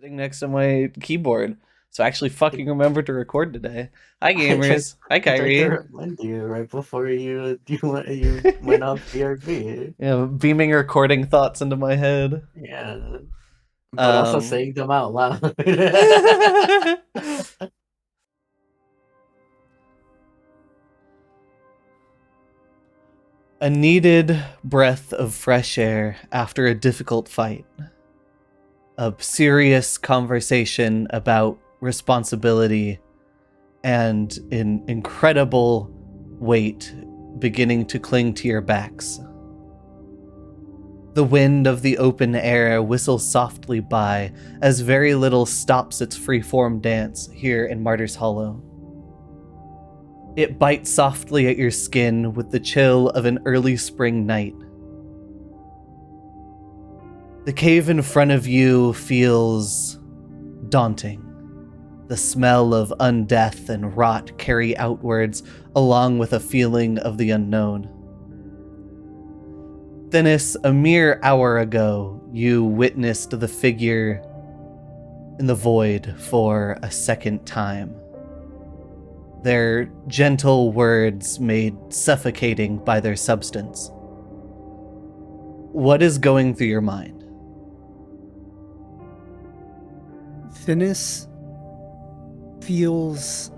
sitting next to my keyboard. So I actually fucking remembered to record today. Hi gamers. Hi I tried to Kyrie. remind you right before you went off BRB. Yeah, beaming recording thoughts into my head. Yeah, but also Um saying them out loud. A needed breath of fresh air after a difficult fight. A serious conversation about responsibility and an incredible weight beginning to cling to your backs. The wind of the open air whistles softly by as very little stops its free-form dance here in Martyr's Hollow. It bites softly at your skin with the chill of an early spring night. The cave in front of you feels daunting. The smell of undeath and rot carry outwards, along with a feeling of the unknown. Dennis, a mere hour ago, you witnessed the figure in the void for a second time. Their gentle words made suffocating by their substance. What is going through your mind? Thinis feels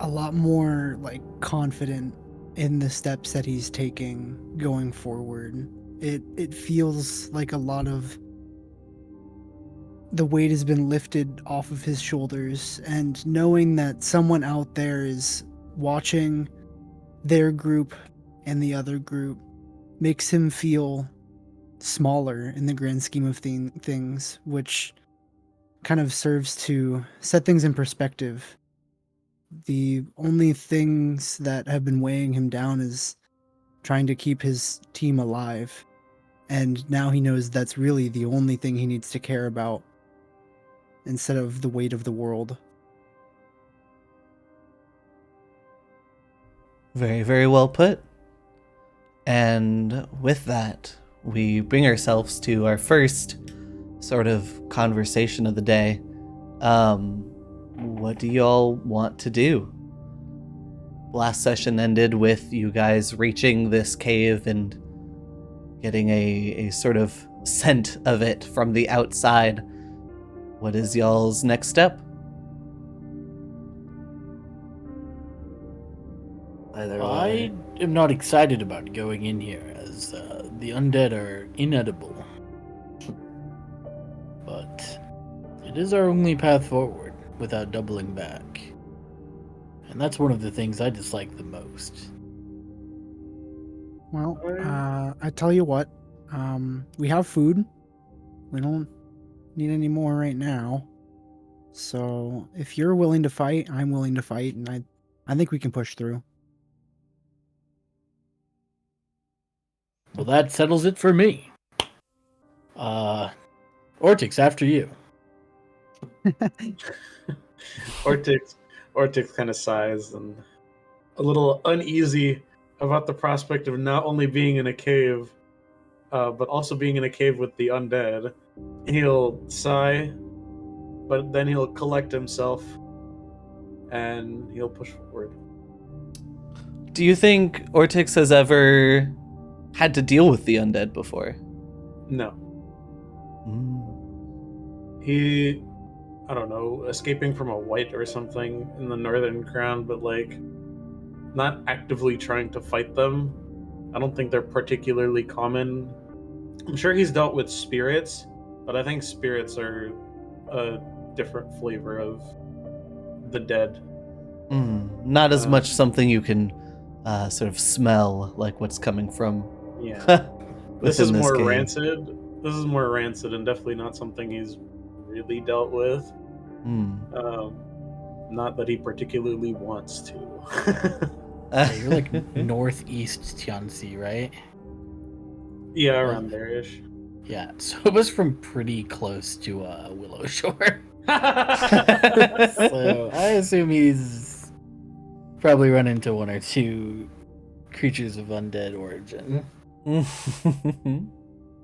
a lot more confident in the steps that he's taking going forward. It feels like a lot of the weight has been lifted off of his shoulders, and knowing that someone out there is watching their group and the other group makes him feel smaller in the grand scheme of things, which kind of serves to set things in perspective. The only things that have been weighing him down is trying to keep his team alive. And now he knows that's really the only thing he needs to care about instead of the weight of the world. Very, very well put. And with that, we bring ourselves to our first sort of conversation of the day. What do y'all want to do? Last session ended with you guys reaching this cave and getting a sort of scent of it from the outside. What is y'all's next step? Either I way. am not excited about going in here, as the undead are inedible. But it is our only path forward without doubling back. And that's one of the things I dislike the most. Well, I tell you what, we have food. We don't need any more right now. So if you're willing to fight, I'm willing to fight, and I think we can push through. Well, that settles it for me. Ortix, after you. Ortix kind of sighs and a little uneasy about the prospect of not only being in a cave, but also being in a cave with the undead. He'll sigh, but then he'll collect himself and he'll push forward. Do you think Ortix has ever had to deal with the undead before? No. Mm. He, I don't know, escaping from a wight or something in the Northern Crown, but not actively trying to fight them. I don't think they're particularly common. I'm sure he's dealt with spirits, but I think spirits are a different flavor of the dead. Not as much something you can sort of smell, like what's coming from. Yeah. This is more cave. rancid. This is more rancid and definitely not something he's really dealt with. Not that he particularly wants to. Yeah, you're like northeast Tianxi, right? Yeah, around there-ish. Yeah, so it was from pretty close to Willow Shore. So I assume he's probably run into one or two creatures of undead origin.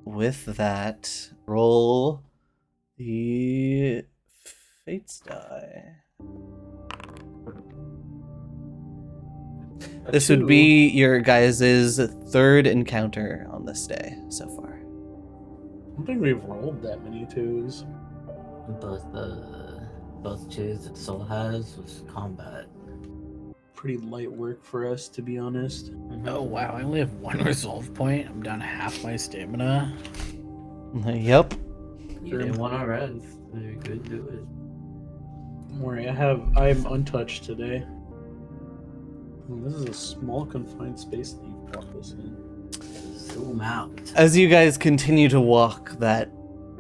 With that, roll the fates die. This would be your guys' third encounter on this day so far. I don't think we've rolled that many twos. Both twos that Soul has was combat. Pretty light work for us, to be honest. Oh wow, I only have one resolve point. I'm down half my stamina. Yep. You didn't want to rest. You could do it. Don't worry, I'm untouched today. This is a small confined space that you've brought us in. Zoom out. As you guys continue to walk, that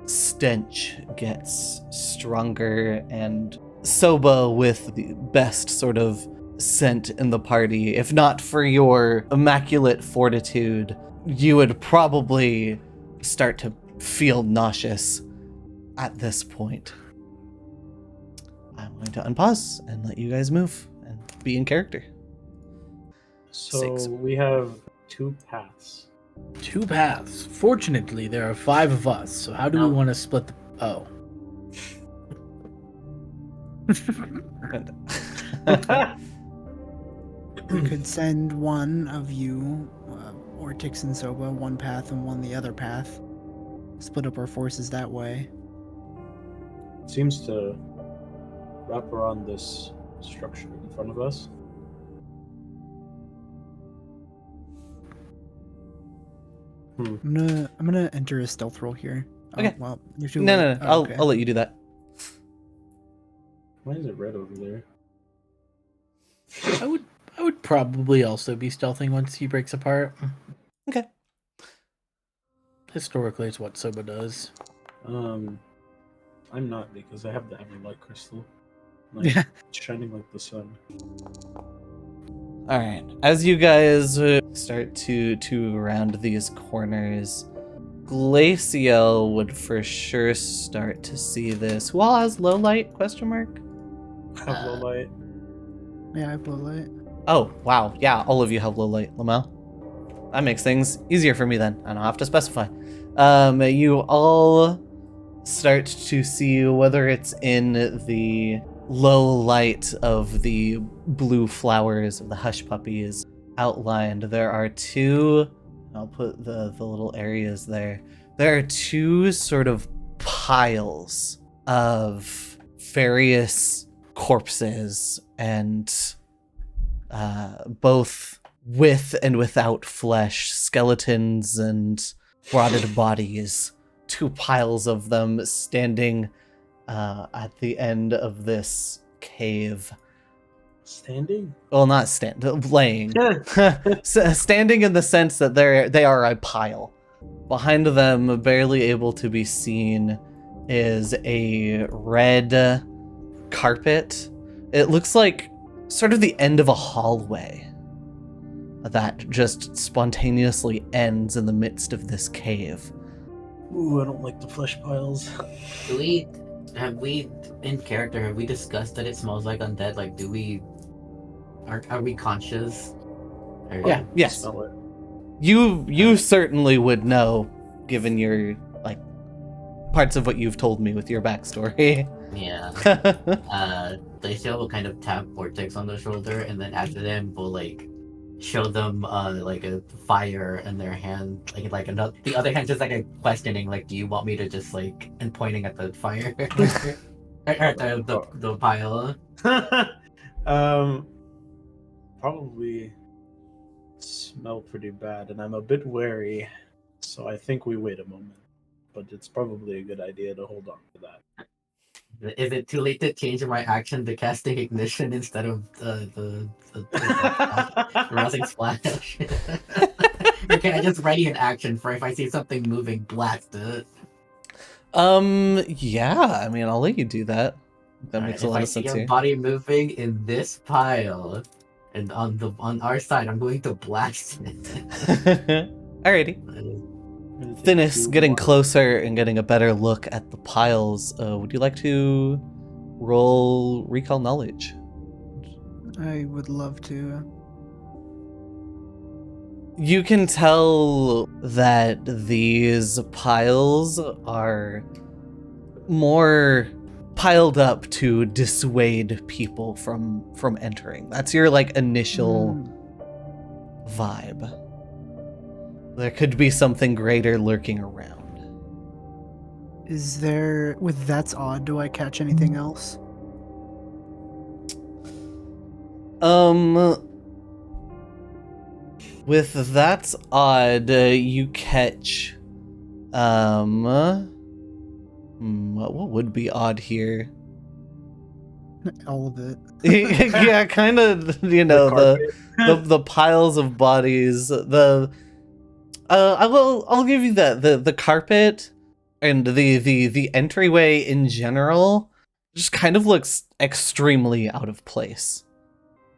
stench gets stronger, and Soba, with the best sort of scent in the party, if not for your immaculate fortitude, you would probably start to feel nauseous at this point. I'm going to unpause and let you guys move and be in character. So 6. we have 2 paths. 2 paths. Fortunately, there are 5 of us. So how do we want to split the? Oh. We could send one of you, Ortix and Soba, one path and one the other path. Split up our forces that way. Seems to wrap around this structure in front of us. I'm gonna enter a stealth roll here. Okay. Oh, well, you're too No, late. no. Oh, okay. I'll let you do that. Why is it red over there? I would probably also be stealthing once he breaks apart. Okay. Historically, it's what Soba does. I'm not, because I have the Everlight crystal. Like, Yeah. it's shining like the sun. All right. As you guys start to around these corners, Glacial would for sure start to see this. Who all has low light? Question mark. Have low light. Yeah, I have low light. Oh wow, yeah, all of you have low light, Lamel. That makes things easier for me then. I don't have to specify. You all start to see, whether it's in the low light of the blue flowers of the hush puppies outlined, there are 2, I'll put the little areas there. There are 2 sort of piles of various corpses, and both with and without flesh, skeletons and rotted bodies. 2 piles of them standing at the end of this cave. Standing? Well, not laying. Standing in the sense that they are a pile. Behind them, barely able to be seen, is a red carpet. It looks like sort of the end of a hallway that just spontaneously ends in the midst of this cave. Ooh, I don't like the flesh piles. Have we in character, have we discussed that it smells like undead? Like, are we conscious? Or- Yeah, yes. Smell it. You certainly would know, given your parts of what you've told me with your backstory. Yeah. Glacial will kind of tap Vortex on the shoulder, and then after them will show them like a fire in their hand, like another, the other hand just like a questioning, like, do you want me to just and pointing at the fire or at the pile? Probably smell pretty bad, and I'm a bit wary, so I think we wait a moment. But it's probably a good idea to hold on to that. Is it too late to change my action to casting ignition instead of the rousing splash? Or can I just ready an action for if I see something moving, blast it? Yeah, I mean, I'll let you do that. That makes a lot of sense If I see here. a body moving in this pile, and on our side, I'm going to blast it. Alrighty. Thinis getting closer and getting a better look at the piles. Would you like to roll recall knowledge? I would love to. You can tell that these piles are more piled up to dissuade people from entering. That's your like initial vibe. There could be something greater lurking around. Is there, with That's Odd, do I catch anything else? With That's Odd, you catch, what would be odd here? All of it. Yeah, kind of, the piles of bodies, I'll give you that. The carpet and the entryway in general just kind of looks extremely out of place.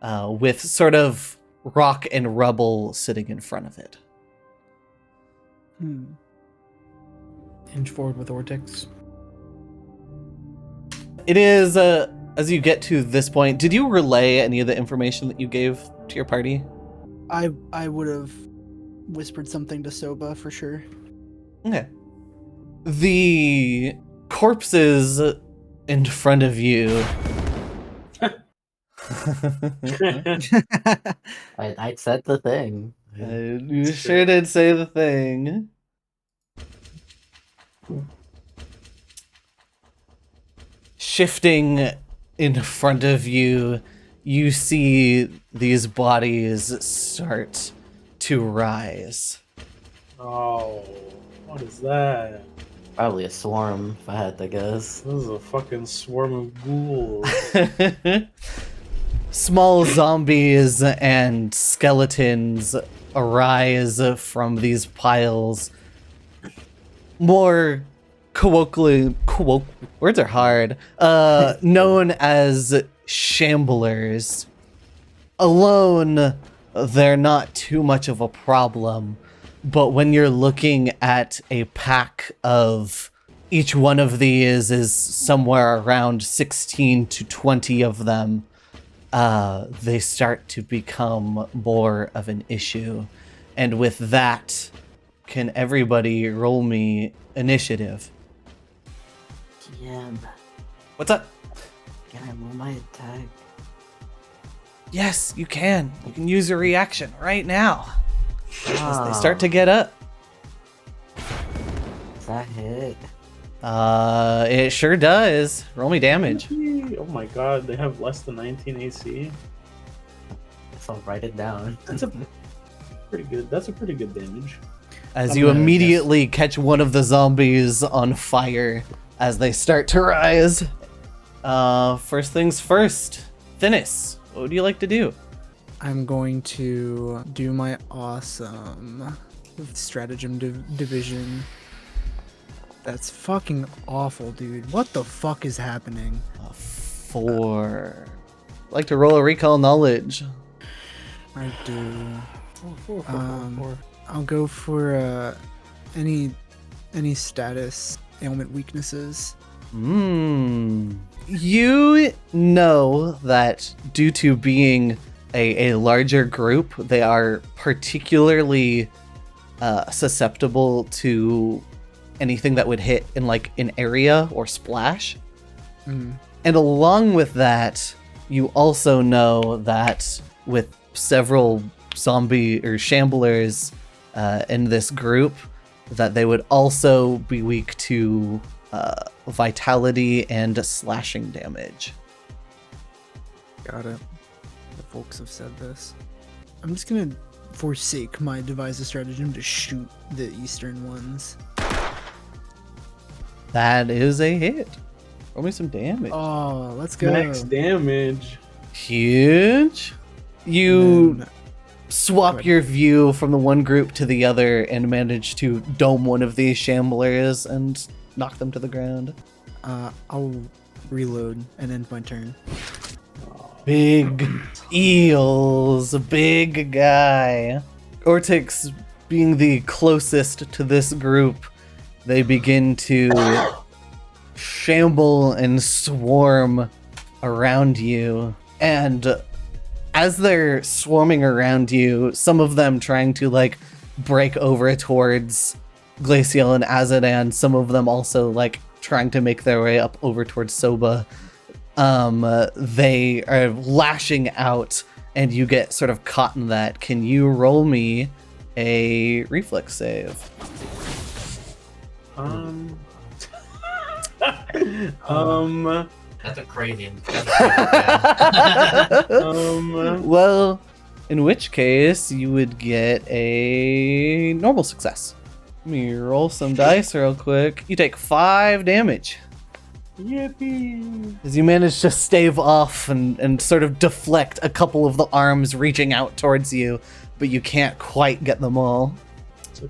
With sort of rock and rubble sitting in front of it. Inch forward with Ortex. It is, as you get to this point, did you relay any of the information that you gave to your party? I would have whispered something to Soba for sure. Okay. The corpses in front of you. I said the thing. You sure did say the thing. Shifting in front of you, you see these bodies start to rise. Oh, what is that? Probably a swarm, if I had to guess. This is a fucking swarm of ghouls. Small zombies and skeletons arise from these piles. More words are hard. Known as shamblers. Alone, they're not too much of a problem, but when you're looking at a pack of each one of these is somewhere around 16 to 20 of them, they start to become more of an issue. And with that, can everybody roll me initiative? Yeah. What's up? Can I roll my attack? Yes, you can. You can use your reaction right now. As they start to Ah, get up. does that hit? It sure does. Roll me damage. Oh my god, they have less than 19 AC. Guess I'll write it down. That's a pretty good. That's a pretty good damage. As I'm you gonna immediately catch one of the zombies on fire as they start to rise. First things first. Thinis, what would you like to do? I'm going to do my awesome stratagem division. That's fucking awful, dude. What the fuck is happening? 4. Like to roll a recall knowledge. I do. Four. I'll go for any status ailment weaknesses. You know that due to being a larger group, they are particularly susceptible to anything that would hit in like an area or splash. And along with that, you also know that with several zombie or shamblers in this group, that they would also be weak to vitality and slashing damage. Got it. The folks have said this. I'm just gonna forsake my devise a stratagem to shoot the eastern ones. That is a hit. Roll me some damage. Oh, let's go. Max damage. Huge. You And then- swap Go ahead. your view from the one group to the other and manage to dome one of these shamblers and knock them to the ground. I'll reload and end my turn. Big eels, a big guy. Ortix being the closest to this group, they begin to shamble and swarm around you. And as they're swarming around you, some of them trying to like break over towards Glacial and Azadan, some of them also like trying to make their way up over towards Soba. They are lashing out, and you get sort of caught in that. Can you roll me a reflex save? That's a crazy. Well, in which case you would get a normal success. Let me roll some dice real quick. You take 5 damage. Yippee! As you manage to stave off and sort of deflect a couple of the arms reaching out towards you, but you can't quite get them all.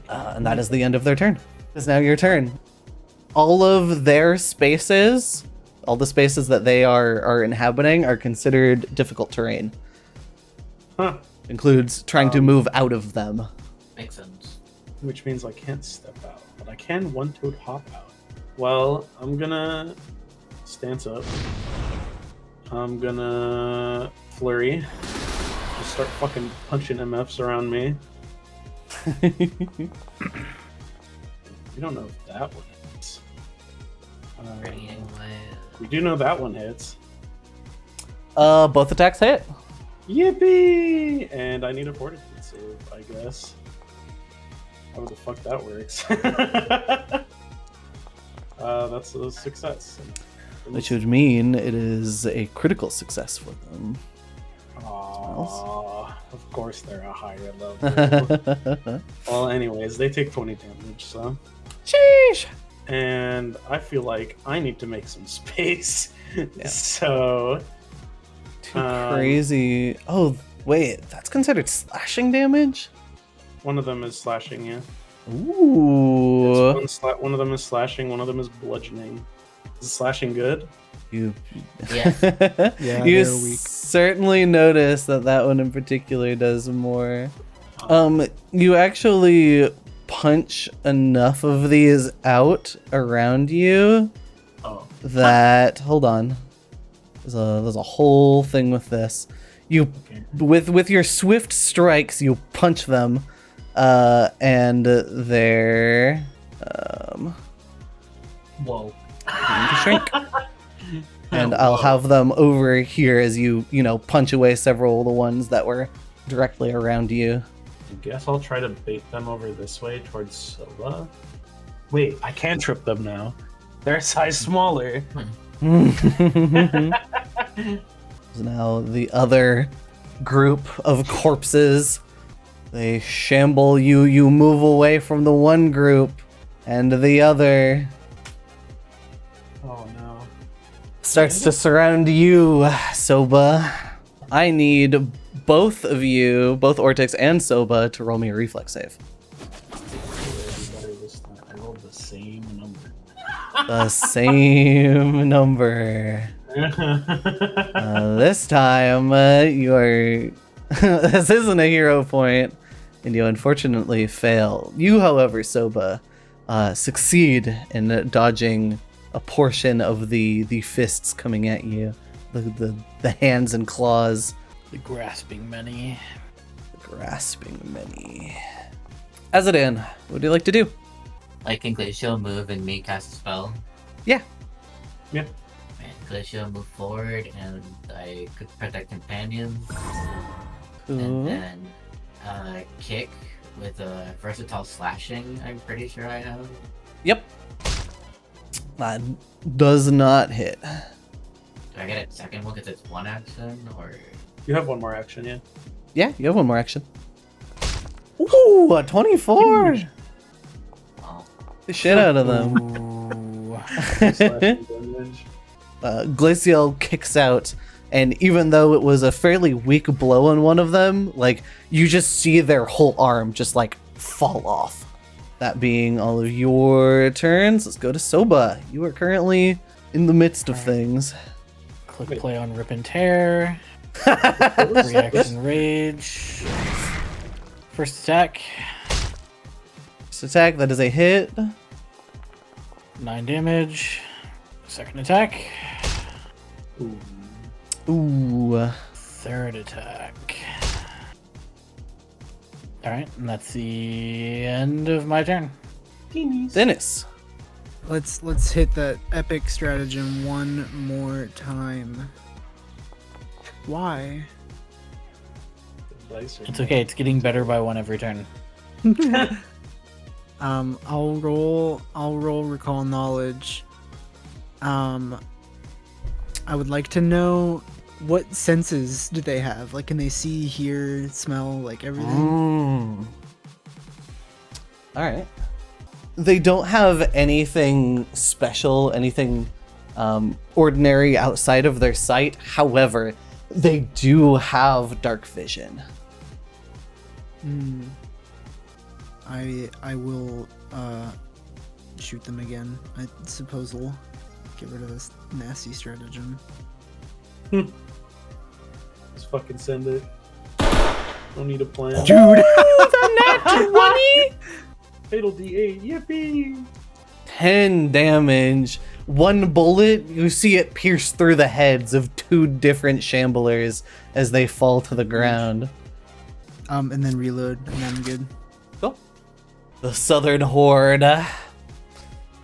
And that is the end of their turn. It's now your turn. All of their spaces, all the spaces that they are inhabiting, are considered difficult terrain. Huh. Includes trying to move out of them. Makes sense. Which means I can't step out, but I can one-toed hop out. Well, I'm gonna stance up. I'm gonna flurry. Just start fucking punching MFs around me. We don't know if that one hits. We do know that one hits. Both attacks hit. Yippee! And I need a fortitude save, I guess. How the fuck that works? That's a success. Which would mean it is a critical success for them. Aww, of course they're a higher level. Well, anyways, they take 20 damage, so. Sheesh! And I feel like I need to make some space. Yeah. So. Too crazy. Oh, wait, that's considered slashing damage? One of them is slashing, yeah. Ooh. One of them is slashing, one of them is bludgeoning. Is slashing good? You, Yes. Yeah, you they're weak. certainly notice that one in particular does more. You actually punch enough of these out around you that hold on. There's a whole thing with this. You with your swift strikes, you punch them, and they're Whoa. going to shrink. And I'll have them over here as you punch away several of the ones that were directly around you. I guess I'll try to bait them over this way towards Soba. Wait, I can trip them now. They're a size smaller. Now the other group of corpses, they shamble you. You move away from the one group, and the other Oh no. starts to surround you, Soba. I need both of you, both Ortix and Soba, to roll me a reflex save. I rolled the same number. The same number. This time, you are... this isn't a hero point, and you unfortunately fail. You, however, Soba, succeed in dodging a portion of the fists coming at you. The hands and claws. The grasping many. Grasping many. Azadan, what would you like to do? Like, can Glacial move and me cast a spell? Yeah. Yeah. And Glacial move forward, and I could protect companions. Cool. And then kick with a versatile slashing, I'm pretty sure I have. Yep. That does not hit. Do I get a second one because it's one action, or...? You have one more action, yeah. Yeah, you have one more action. Ooh, a 24! Oh. The shit out of them. Ooh. Slashing damage. Glacial kicks out, and even though it was a fairly weak blow on one of them, like, you just see their whole arm just, like, fall off. That being all of your turns, let's go to Soba. You are currently in the midst of things. Click play on Rip and Tear. Reaction Rage. First attack. First attack, that is a hit. 9 damage. Second attack. Ooh. Third attack. Alright, and that's the end of my turn. Dennis. Let's hit that epic stratagem one more time. Why? The dice are It's okay. It's getting better by one every turn. I'll roll recall knowledge. I would like to know what senses do they have? Like, can they see, hear, smell, like everything? All right. They don't have anything special, anything ordinary outside of their sight. However, they do have dark vision. I will shoot them again. I suppose we'll get rid of this nasty stratagem. Just fucking send it. Don't need a plan. Dude, the nat 20! Fatal D8. Yippee! 10 damage. One bullet, you see it pierce through the heads of 2 different shamblers as they fall to the ground. And then reload, and I'm good. Cool. The Southern Horde.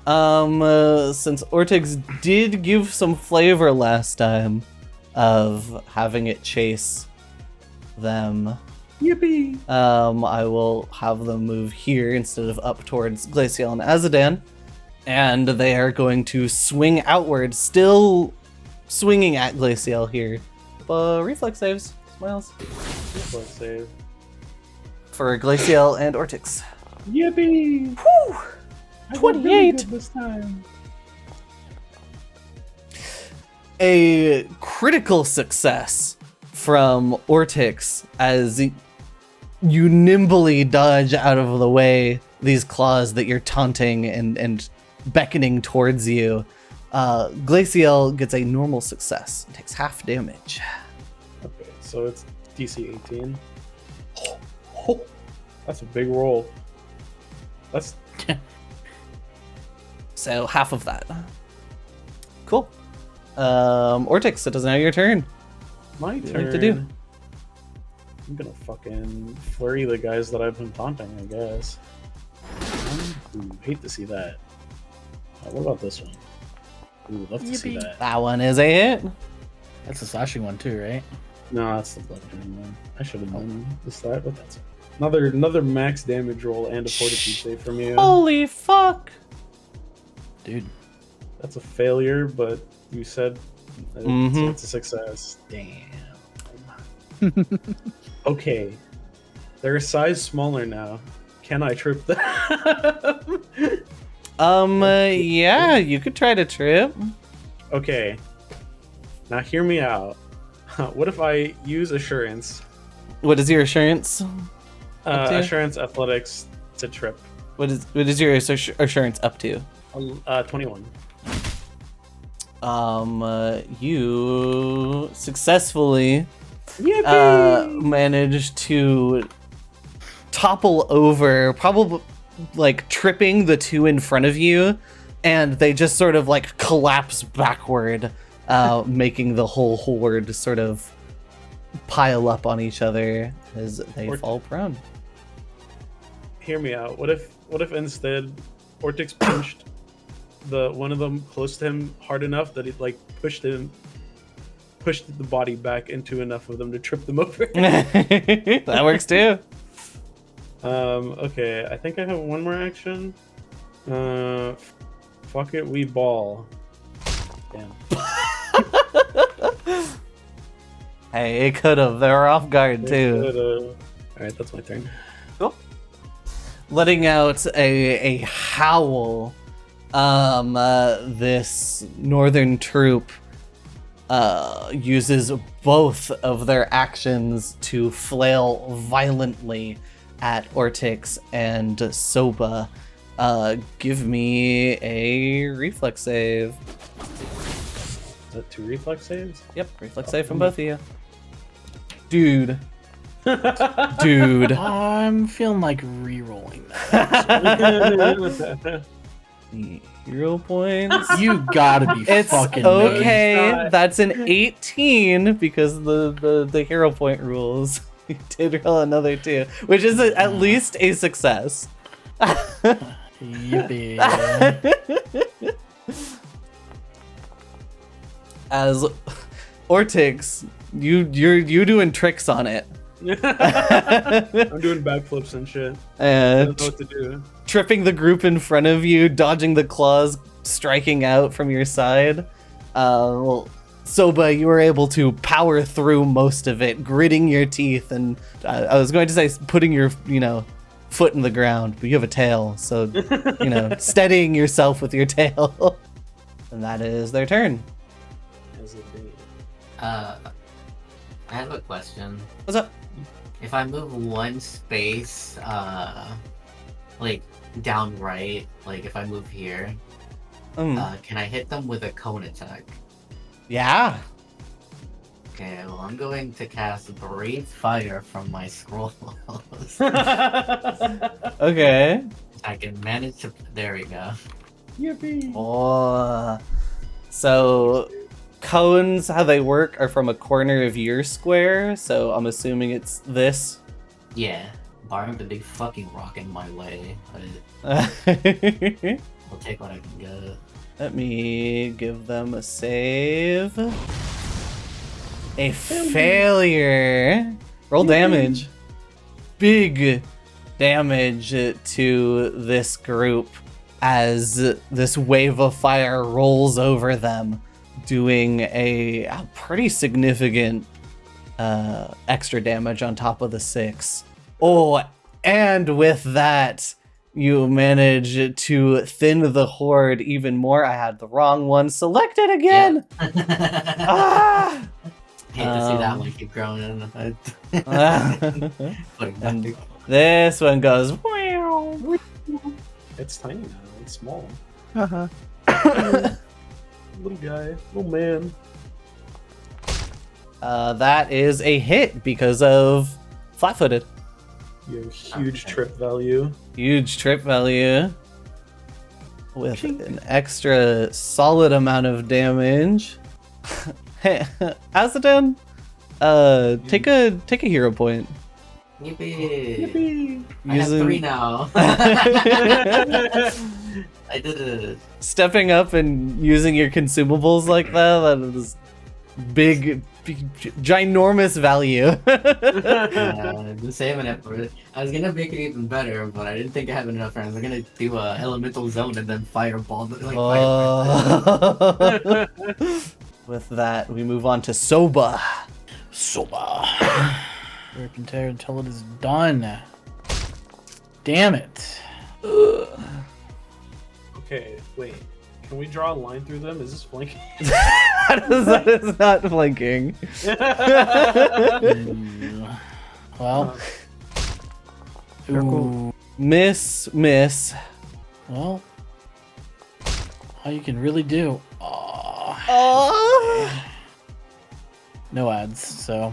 Since Ortix did give some flavor last time of having it chase them, Yippee! I will have them move here instead of up towards Glacial and Azadan. And they are going to swing outward, still swinging at Glacial here. Reflex saves, smiles. Reflex save. For Glacial and Ortix. Yippee! Whew! I got 28. really good this time. A critical success from Ortix as you nimbly dodge out of the way these claws that you're taunting and beckoning towards you. Glacial gets a normal success. It takes half damage. Okay, so it's DC 18. Oh, that's a big roll. That's So half of that. Cool. Ortix, it is now your turn. my What do you turn. like to do? I'm gonna fucking flurry the guys that I've been taunting, I guess. Ooh, hate to see that. What about this one? Ooh, love to see Yippee. that. That one is a hit. That's a slashing one too, right? No, that's the bludgeoning one. I should have done this that, but that's another max damage roll and a fortitude save from you. Holy fuck! Dude. That's a failure, but you said it's a success. Damn. Okay. They're a size smaller now. Can I trip them? Yeah, you could try to trip. Okay. Now hear me out. What if I use assurance? What is your assurance? Up to? Assurance athletics to trip. What is your assurance up to? 21. You successfully Yippee! managed to topple over, probably like tripping the 2 in front of you, and they just sort of like collapse backward, making the whole horde sort of pile up on each other as they fall prone. Hear me out. What if instead Ortix punched the one of them close to him hard enough that it like pushed the body back into enough of them to trip them over? That works too. Okay, I think I have one more action. Fuck it, we ball. Damn. Hey, it could have. They were off guard too. Alright, that's my turn. Cool. Letting out a howl, this northern troop uses both of their actions to flail violently at Ortix and Soba. Give me a reflex save. Is that 2 reflex saves? Yep, reflex save from both of you. Dude. Dude. I'm feeling like re-rolling that. Hero points. You gotta be It's fucking okay. No, That's an 18 because the hero point rules. You did roll another 2, which is at least a success. Yippee. as Ortix, you're doing tricks on it. I'm doing backflips and shit. I And don't know what to do. tripping the group in front of you, dodging the claws, striking out from your side. Well, Soba, you were able to power through most of it, gritting your teeth, and I was going to say putting your, foot in the ground, but you have a tail, so, steadying yourself with your tail. And that is their turn. As it be. I have a question. What's up? If I move one space, like down right, like if I move here, can I hit them with a cone attack? Yeah. Okay, well I'm going to cast Breathe Fire from my scrolls. Okay. I can manage to. There we go. Yippee! Oh. So, cones, how they work, are from a corner of your square, so I'm assuming it's this. Yeah, barring the big fucking rock in my way, Let I'll take what I can get. me give them a save. A failure. Roll damage. Big damage to this group as this wave of fire rolls over them, doing a pretty significant extra damage on top of the 6. Oh, and with that, you manage to thin the horde even more. I had the wrong one selected again. Ah! Hate to see that one keep growing. Putting back And to- this one goes. It's tiny now. It's small. Uh-huh. Little guy. Little man. That is a hit because of flat-footed. You have huge Okay. trip value. Huge trip value with an extra solid amount of damage. Hey, Azadin, take a hero point. Yippee! I have 3 now. I did it. Stepping up and using your consumables like that is big, ginormous value. The saving it for it. I was gonna make it even better, but I didn't think I had enough friends. I'm gonna do a elemental zone and then fireball. Like Oh. With that, we move on to Soba. Soba. Rip and tear until it is done. Damn it. Okay, wait. Can we draw a line through them? Is this flanking? That is not flanking. Well. Ooh. Miss. Well. All you can really do. Oh. No ads, so.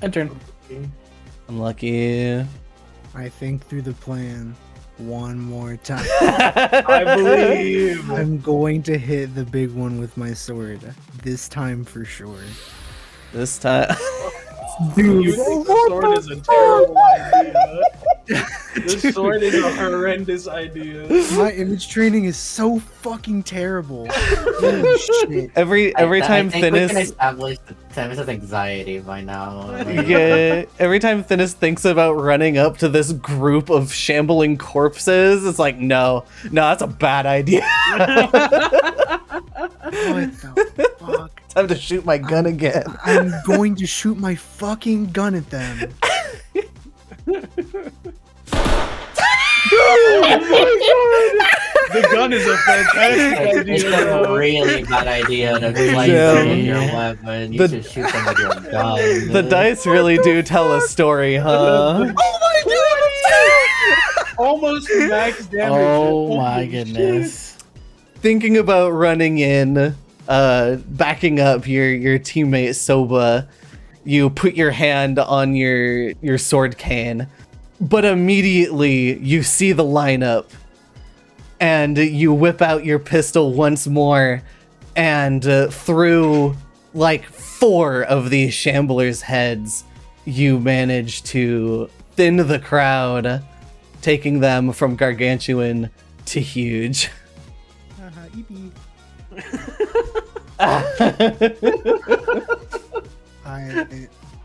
End turn. Unlucky. I think through the plan one more time. I believe. I'm going to hit the big one with my sword. This time for sure. This time. Dude, You think the sword is a terrible idea? The sword is a horrendous idea. my image training is so fucking terrible. Holy shit. every time I think we can Thinnest. establish the Themis' anxiety by now. Yeah, every time Thinnest thinks about running up to this group of shambling corpses, it's like, no, that's a bad idea. What the fuck? Time to shoot my gun again. I'm going to shoot my fucking gun at them. The gun is a fantastic It's idea. a really bad idea to slice Yeah. in your weapon. You The- should shoot them with your gun. The dice really do tell a story, huh? Almost max damage. Oh my Holy goodness. Thinking about running in, backing up your teammate Soba, you put your hand on your sword cane, but immediately you see the lineup, and you whip out your pistol once more, and through like 4 of these shamblers' heads, you manage to thin the crowd, taking them from gargantuan to huge.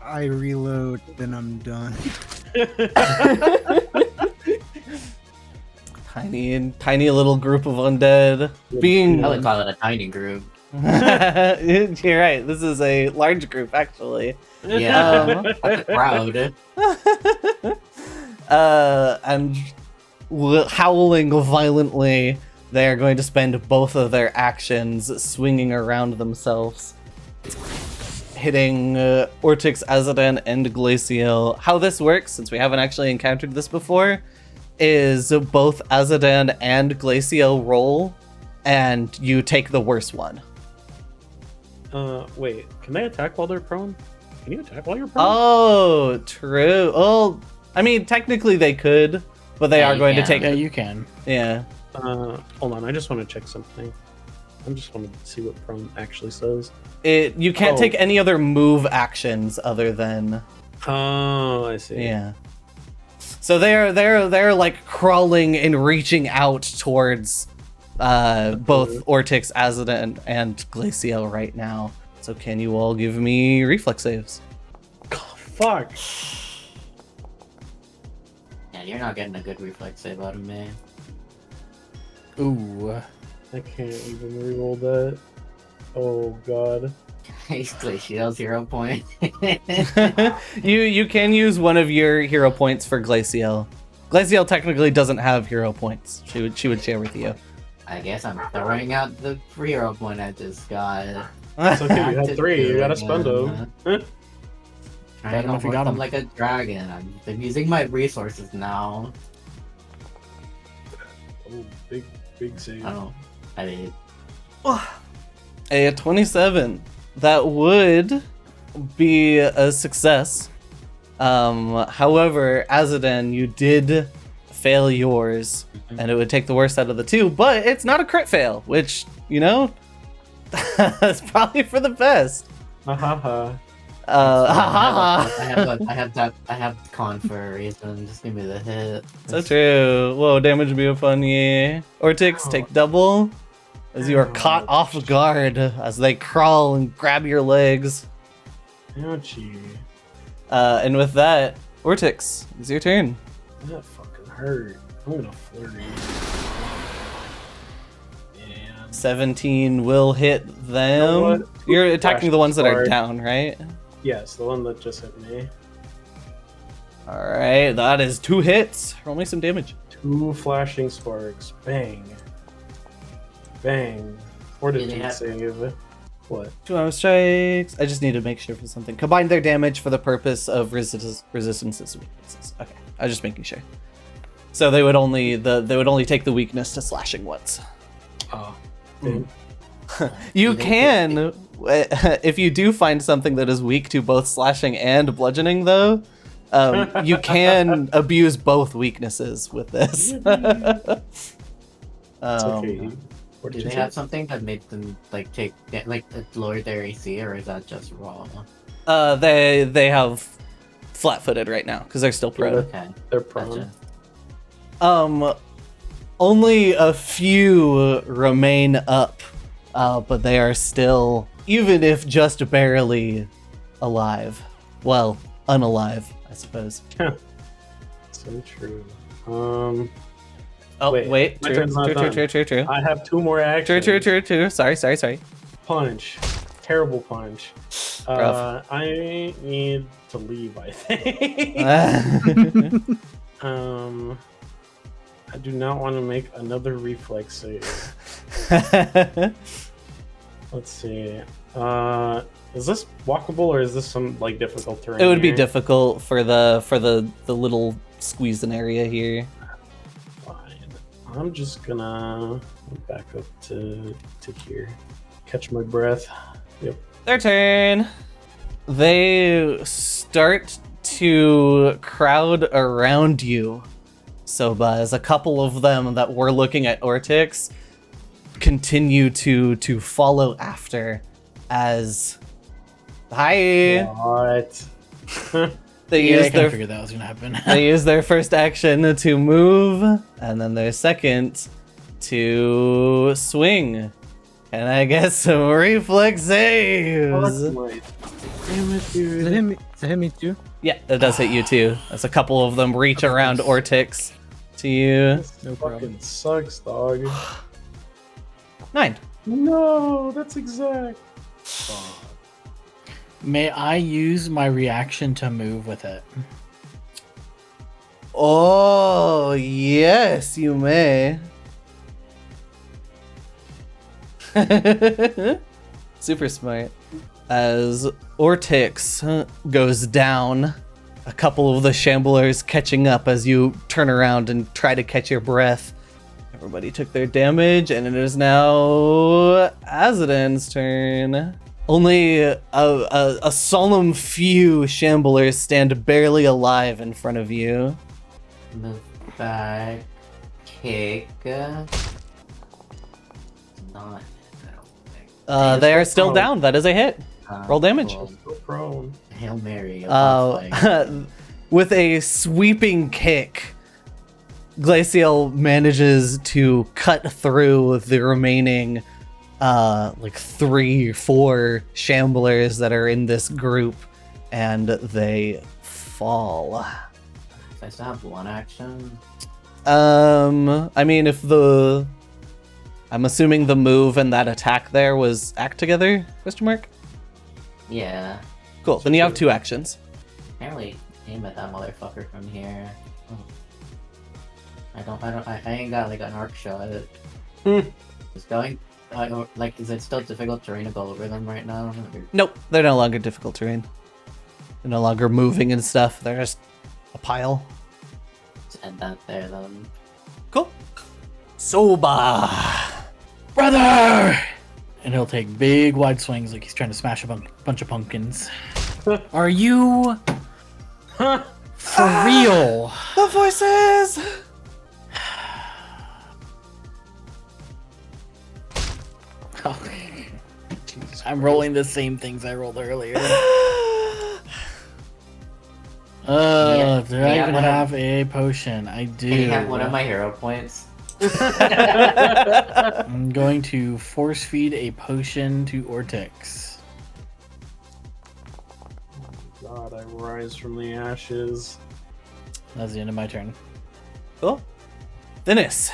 I reload, then I'm done. Tiny little group of undead being. I would call it a tiny group. You're right. This is a large group, actually. Yeah, that's a crowd. And howling violently, they are going to spend both of their actions swinging around themselves, hitting Ortix, Azadan, and Glacial. How this works, since we haven't actually encountered this before, is both Azadan and Glacial roll, and you take the worst one. Wait, can they attack while they're prone? Can you attack while you're prone? Oh, true. Oh, I mean, technically they could, but they Yeah, are you going to can. take. Yeah, you can. Yeah. Hold on, I just want to check something. I just want to see what prone actually says. You can't Oh. take any other move actions other than. Oh, I see. Yeah. So they're like crawling and reaching out towards both Ortix, Azadan, and Glacial right now. So can you all give me reflex saves? Fuck. Yeah, you're not getting a good reflex save out of me. Ooh. I can't even reroll that. Oh god. Glacial's 0 point. You can use one of your hero points for Glacial. Glacial technically doesn't have hero points. She would share with you. I guess I'm throwing out the 0 point I just got. It's okay, you have 3, you gotta spend them. Trying I don't know to if you work got them 'em. like a dragon. I'm using my resources now. Oh, big save. Oh, I mean, A 27. That would be a success. However, Azadan, you did fail yours, and it would take the worst out of the two, but it's not a crit fail, which, you know, that's probably for the best. Hahaha. I have con for a reason. Just give me the hit. So true. Whoa, damage be funny. Ortix, take double as you are caught off guard as they crawl and grab your legs. Ouchie. And with that, Ortix, it's your turn. That fucking hurt. I'm gonna flurry. And 17 will hit them. You know what? You're attacking the ones that are Hard. down, right? yes, the one that just hit me. Alright, that is 2 hits. Roll me some damage. 2 flashing sparks. Bang. Bang. Fortitude Yeah. save. What? 2 armor strikes. I just need to make sure for something. Combine their damage for the purpose of resistances to weaknesses. Okay, I was just making sure. So they would only take the weakness to slashing once. Oh. Mm. You can, if you do find something that is weak to both slashing and bludgeoning, though, you can abuse both weaknesses with this. It's okay. Do Fortitude they save? have something that made them lower their AC, or is that just raw? They have flat-footed right now because they're still prone. Okay, They're prone. gotcha. Only a few remain up, but they are still, even if just barely, alive. Well, unalive, I suppose. So true. Oh, Wait, wait. my True, turn's not true, done. true, true, true, true. I have 2 more actions. True. Sorry. Punch. Terrible punch. Rough. I need to leave, I think. I do not want to make another reflex save. Let's see. Is this walkable or is this some like difficult terrain? It would be here? difficult for the little squeezing area here. Fine. I'm just gonna back up to here. Catch my breath. Yep. Their turn. They start to crowd around you, Soba, as a couple of them that were looking at Ortix continue to follow after as hi. What? They Yeah, I use kind their of figured that was gonna happen. they use their first action to move, and then their second to swing. Can I get some reflex Oh, that's saves? nice. Damn it, Does dude. it hit me too? Yeah, it does hit you too. As a couple of them reach around Ortix to you. This No fucking problem. sucks, dog. 9. No, that's exact. May I use my reaction to move with it? Oh, yes, you may. Super smart. As Ortix goes down, a couple of the shamblers catching up as you turn around and try to catch your breath. Everybody took their damage, and it is now Azadin's turn. Only a solemn few shamblers stand barely alive in front of you. Move back. Kick. Not. I don't think. They are still down. That is a hit. Roll damage. Cool. So prone. Hail Mary. Pathfinder. With a sweeping kick, Glacial manages to cut through the remaining like 3 or 4 shamblers that are in this group, and they fall. I still have one action. I mean, I'm assuming the move and that attack there was act together? Question mark. Yeah. Cool. Then you have 2 actions. Apparently aim at that motherfucker from here. Oh. I ain't got like an arc shot. It's going. Like, is it still difficult terrain to go over them right now? Nope, they're no longer difficult terrain. They're no longer moving and stuff. They're just a pile. Let's end that there then. Cool. Soba. Brother! And he'll take big wide swings like he's trying to smash a bunch of pumpkins. Are you for real? The voices. I'm rolling the same things I rolled earlier. Do I even have a potion? I do. Can you have one of my hero points? I'm going to force feed a potion to Ortix. God, I rise from the ashes. That's the end of my turn. Cool. Dennis,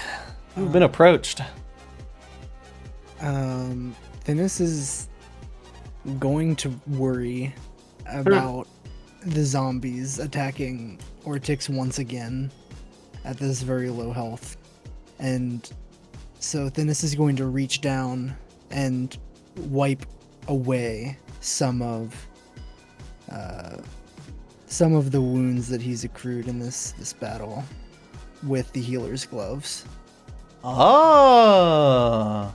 you've been approached. Thinis is going to worry about the zombies attacking Ortix once again at this very low health. And so Thinis is going to reach down and wipe away some of the wounds that he's accrued in this battle with the healer's gloves. Oh.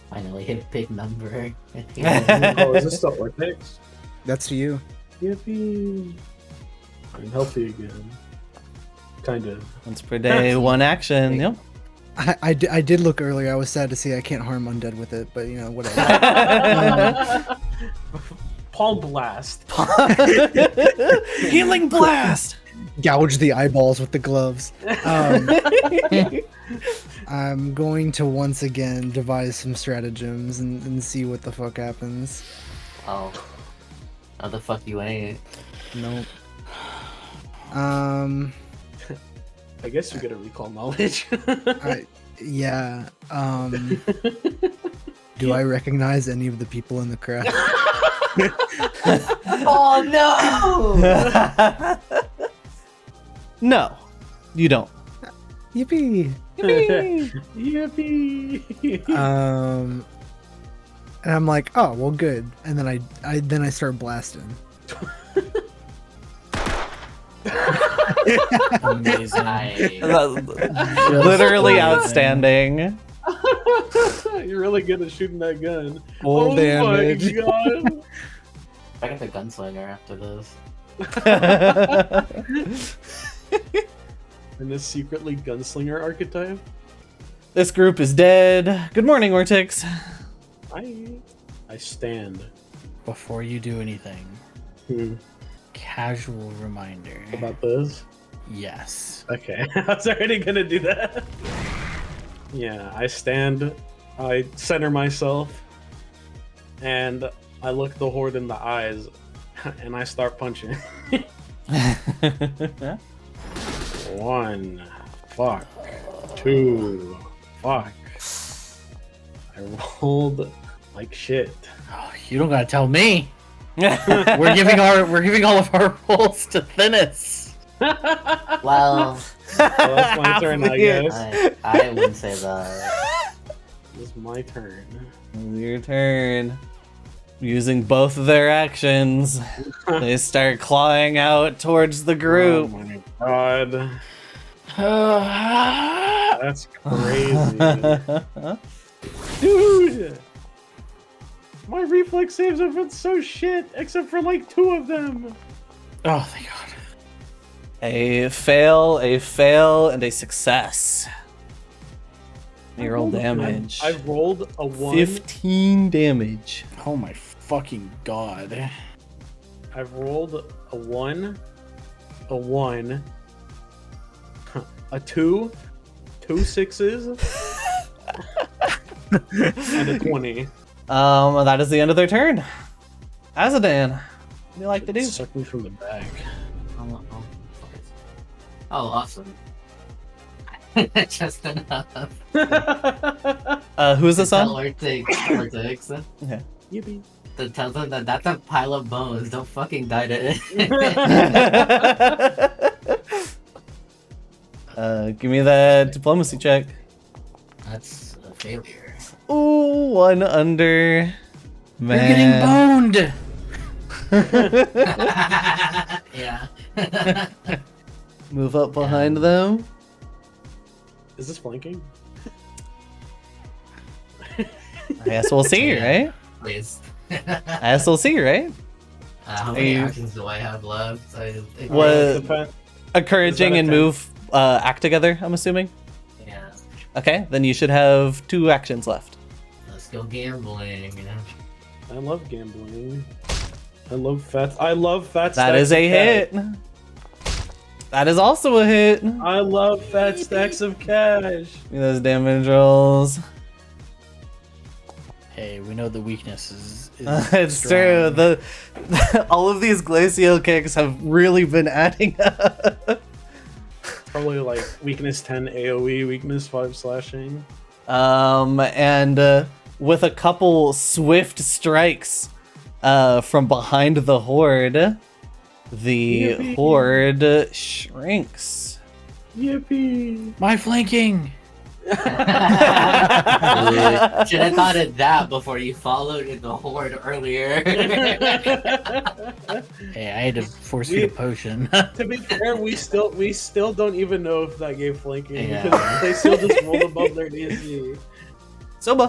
Finally hit a big number. Oh, is this still Ortix? That's to you. Yippee! I'm healthy again. Kind of. Once per day, 1 action. Yep. I did look earlier. I was sad to see I can't harm undead with it, but you know, whatever. Paul Blast. Healing blast. Gouge the eyeballs with the gloves. I'm going to once again devise some stratagems and see what the fuck happens. Oh. How the fuck you ain't? Nope. I guess you get a recall knowledge. Yeah. Do I recognize any of the people in the crowd? Oh no! No, you don't. Yippee! Yippee! And I'm like, oh well, good. And then I start blasting. Amazing. Literally amazing. outstanding. You're really good at shooting that gun. Full damage. My god! I got the gunslinger after this. And this secretly gunslinger archetype? This group is dead. Good morning, Ortix. I stand. Before you do anything, casual reminder. About this? Yes. Okay, I was already gonna do that. Yeah, I stand, I center myself, and I look the horde in the eyes, and I start punching. 1, fuck. 2, fuck. I rolled like shit. Oh, you don't gotta tell me. We're giving all of our rolls to Thinnus. Well, that's my turn, I guess. I wouldn't say that. It's my turn. Your turn. Using both of their actions, they start clawing out towards the group. Oh my god. That's crazy. Dude! My reflex saves have been so shit, except for like 2 of them. Oh, thank God. A fail, and a success. You roll damage. I rolled a 1. 15 damage. Oh my fucking God. I've rolled a 1, a 1, a 2, 2 6s, and a 20. That is the end of their turn. Azadan, what do you like to do? Suck me from the back. Oh, awesome. Just enough. Who's this Tell on? Ortix. Okay. Yippee. To tell them that that's a pile of bones. Don't fucking die to it. Give me that diplomacy check. That's a failure. Ooh, 1 under. You're getting boned. Yeah. Move up behind them. Is this flanking? I guess we'll see, right? Please. I guess we'll see, right? How many Hey. actions do I have left? What- Depend- Encouraging and 10? move act together, I'm assuming. Yeah. Okay, then you should have 2 actions left. Let's go gambling. I love gambling. I love fat. That stacks is a of cash. hit. That is also a hit. Give I love fat stacks of cash. me those damage rolls. Hey, we know the weakness is It's strong. true. All of these glacial kicks have really been adding up. Probably like weakness 10 AoE, weakness 5 slashing. And with a couple swift strikes from behind the horde, the Yippee. horde shrinks. Yippee! My flanking. Should have thought of that before you followed in the horde earlier. Hey, I had to force feed a potion. To be fair, we still don't even know if that gave flanking Yeah. because they still just rolled above their DC. Soba,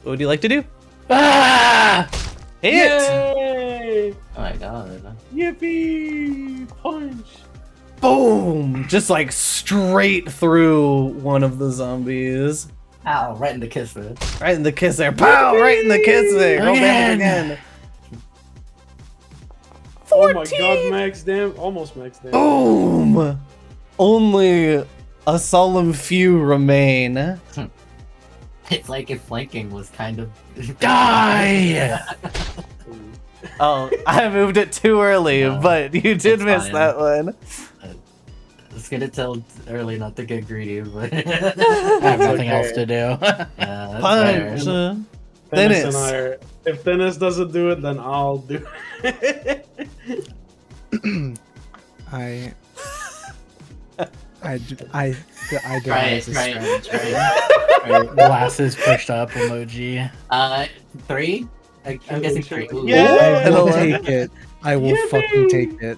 what would you like to do? Ah! Hit! Yay! Oh my god. Yippee! Punch! Boom! Just like straight through one of the zombies. Ow, right in the kisser. Right in the kiss there. Pow! Right in the kiss there. Roll damage Again. again. Oh my god, max damage. Almost max damage. Boom! Only a solemn few remain. It's like if flanking was kind of Die! Oh, I moved it too early, No, but you did it's miss fine. that one. It's gonna tell early not to get greedy, but I have nothing Okay. else to do. yeah, that's Punch! fair. Dennis and Dennis. I are, if Dennis doesn't do it, then I'll do it. I devise Try a it, try strategy. it, try Alright, glasses pushed up emoji. it. 3? I'm guessing 3. Ooh. Yeah. I will Hello. take it. I will Yippee! fucking take it.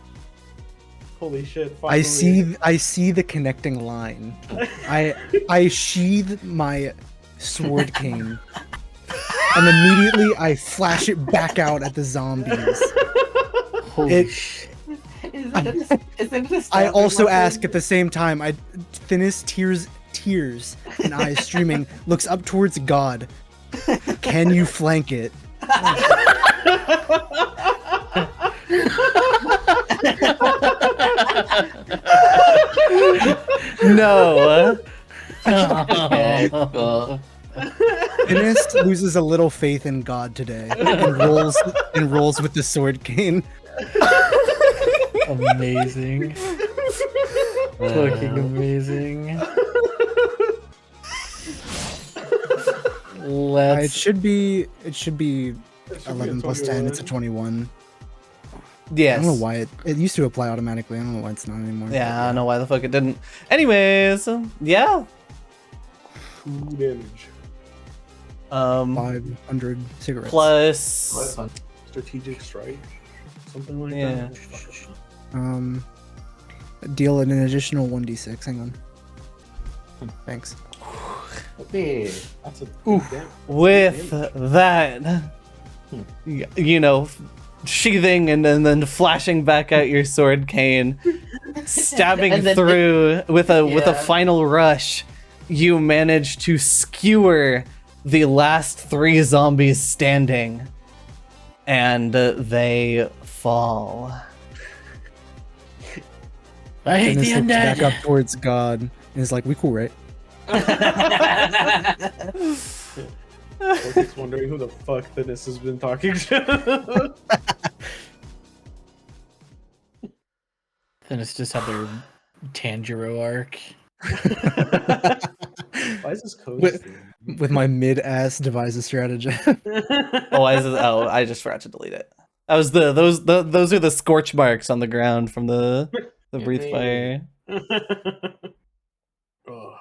Holy shit! I finally. see the connecting line. I sheathe my sword cane, and immediately I flash it back out at the zombies. Holy It- shit. Isn't it I also ask at the same time. Thinnest tears and eyes streaming, looks up towards God. Can you flank it? No. Okay, cool. Innis loses a little faith in God today and rolls with the sword cane. Amazing. Fucking amazing. It Let's. should be It should be 11 a plus 10. It's a 21. 21. Yes. I don't know why it used to apply automatically. I don't know why it's not anymore. Yeah, I don't know why the fuck it didn't. Anyways, yeah. 2 damage. 500 cigarettes. Plus. Strategic strike. Something like Yeah. that. Deal an additional 1d6. Hang on. Thanks. Okay. That's a Oof. damn- With damage. that, you know, sheathing and then flashing back out your sword cane, stabbing And then through with a Yeah. final rush, you manage to skewer the last 3 zombies standing, and they fall. I hate Innis the looks back undead. up towards God and is like, "We cool, right?" I'm just wondering who the fuck this has been talking to. Then it's just had their Tanjiro arc. Why is this code? With- With my mid-ass devise a strategy. I just forgot to delete it. That was those are the scorch marks on the ground from the breathe fire. Oh,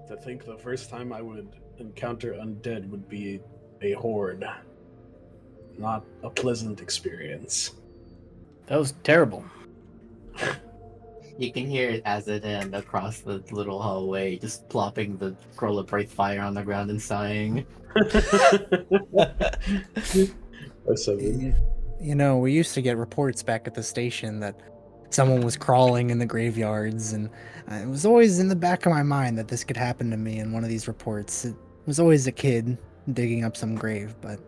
to think the first time I would encounter undead would be a horde. Not a pleasant experience. That was terrible. You can hear it as it and across the little hallway, just plopping the scroll of breath fire on the ground and sighing. A 7. You know, we used to get reports back at the station that someone was crawling in the graveyards, and it was always in the back of my mind that this could happen to me in one of these reports. It was always a kid digging up some grave, but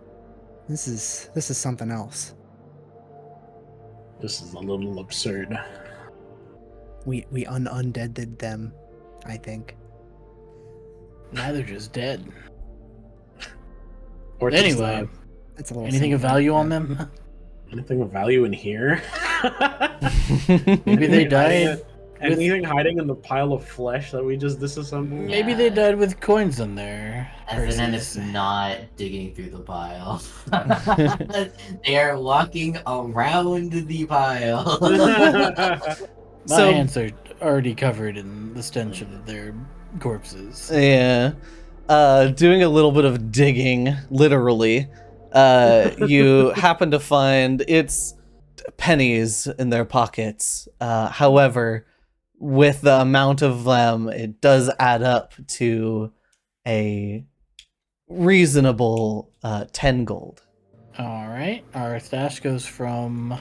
this is something else. This is a little absurd. We undeaded them, I think. Now they're just dead. Or just Anyway, It's a little anything of something value like on that. them? anything of value in here? Maybe they died. Anything hiding in the pile of flesh that we just disassembled? Maybe they died with coins in there. And then it's not digging through the pile. They are walking around the pile. My So- hands are already covered in the stench of their corpses. Yeah. Doing a little bit of digging, literally. You happen to find it's pennies in their pockets. However, with the amount of them, it does add up to a reasonable 10 gold. All right, our stash goes from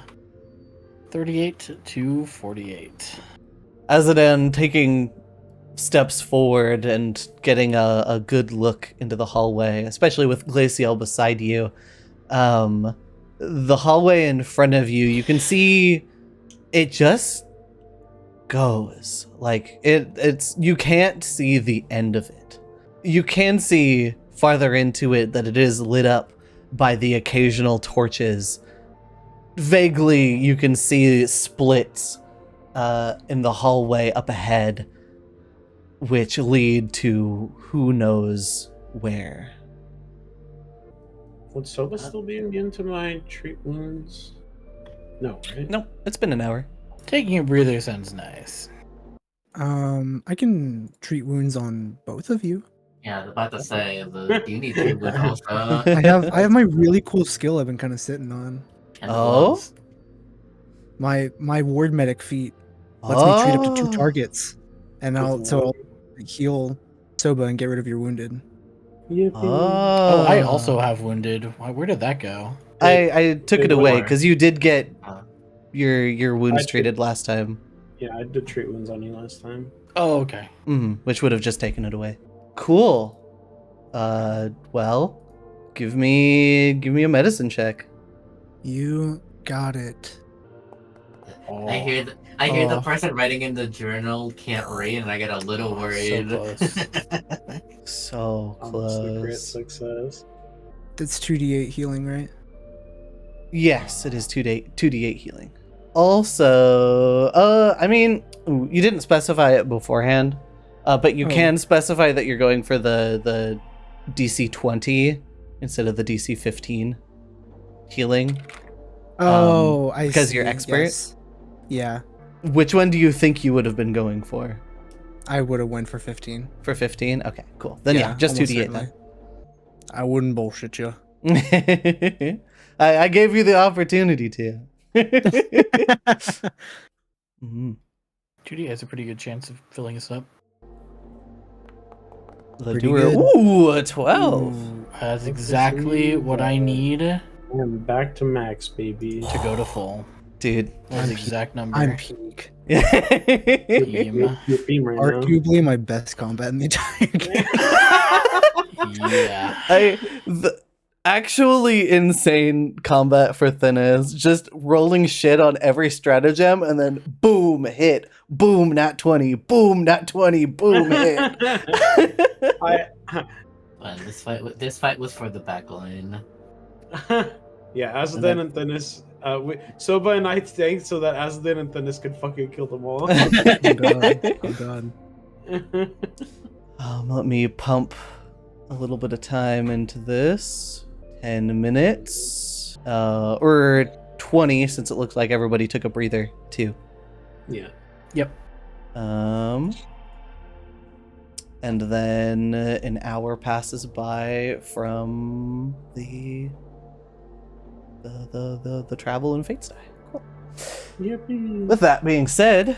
38 to 48. Azadan taking steps forward and getting a good look into the hallway, especially with Glacial beside you. The hallway in front of you, you can see it just goes. Like it's you can't see the end of it. You can see farther into it that it is lit up by the occasional torches. Vaguely, you can see splits in the hallway up ahead, which lead to who knows where. Would Soba still be immune to my treat wounds? No, right? No, it's been an hour. Taking a breather sounds nice. I can treat wounds on both of you. Yeah, I was about to say, do you need to with also? I have my really cool skill I've been kind of sitting on. And Oh? gloves. My ward medic feat lets me treat up to 2 targets, and I'll heal Soba and get rid of your wounded. Yippee. Oh, I also have wounded. Where did that go? I took it away more. because you did get Uh, your wounds I took- treated last time. Yeah, I did treat wounds on you last time. Oh, okay. Which would have just taken it away. Cool. Well, give me a medicine check. You got it. I hear the Oh. person writing in the journal can't read, and I get a little worried. close. So Almost a crit close. success. That's 2d8 healing, right? Yes, it is 2d8 healing. Also, I mean, you didn't specify it beforehand, but you Oh. can specify that you're going for the DC 20 instead of the DC 15 healing. Oh, I see. because you're expert? Yes. Yeah, Which one do you think you would have been going for? I would have went for 15. For 15? Okay, cool. Then yeah, just almost 2d8 certainly. I wouldn't bullshit you. then. I gave you the opportunity to. Mhm. 2D has a pretty good chance of filling us up. The Pretty doer. good. Ooh, a 12. Ooh, that's exactly what I need to And back to max, baby. go to full. Dude. That's the exact number. I'm peak. Team. Your beam right now. Arguably my best combat in the entire game. Yeah. Actually insane combat for Thinnes. Just rolling shit on every stratagem and then boom, hit. Boom, nat 20. Boom, nat 20. Boom, hit. Well, this fight was for the backline. Yeah, Azadin and Thinnis. Soba and I tanked so that Azadin and Thinnis could fucking kill them all. Oh god. Let me pump a little bit of time into this. 10 minutes. Or 20, since it looks like everybody took a breather, too. Yeah. Yep. And then an hour passes by from the travel and fate die. Cool. Yippee. With that being said,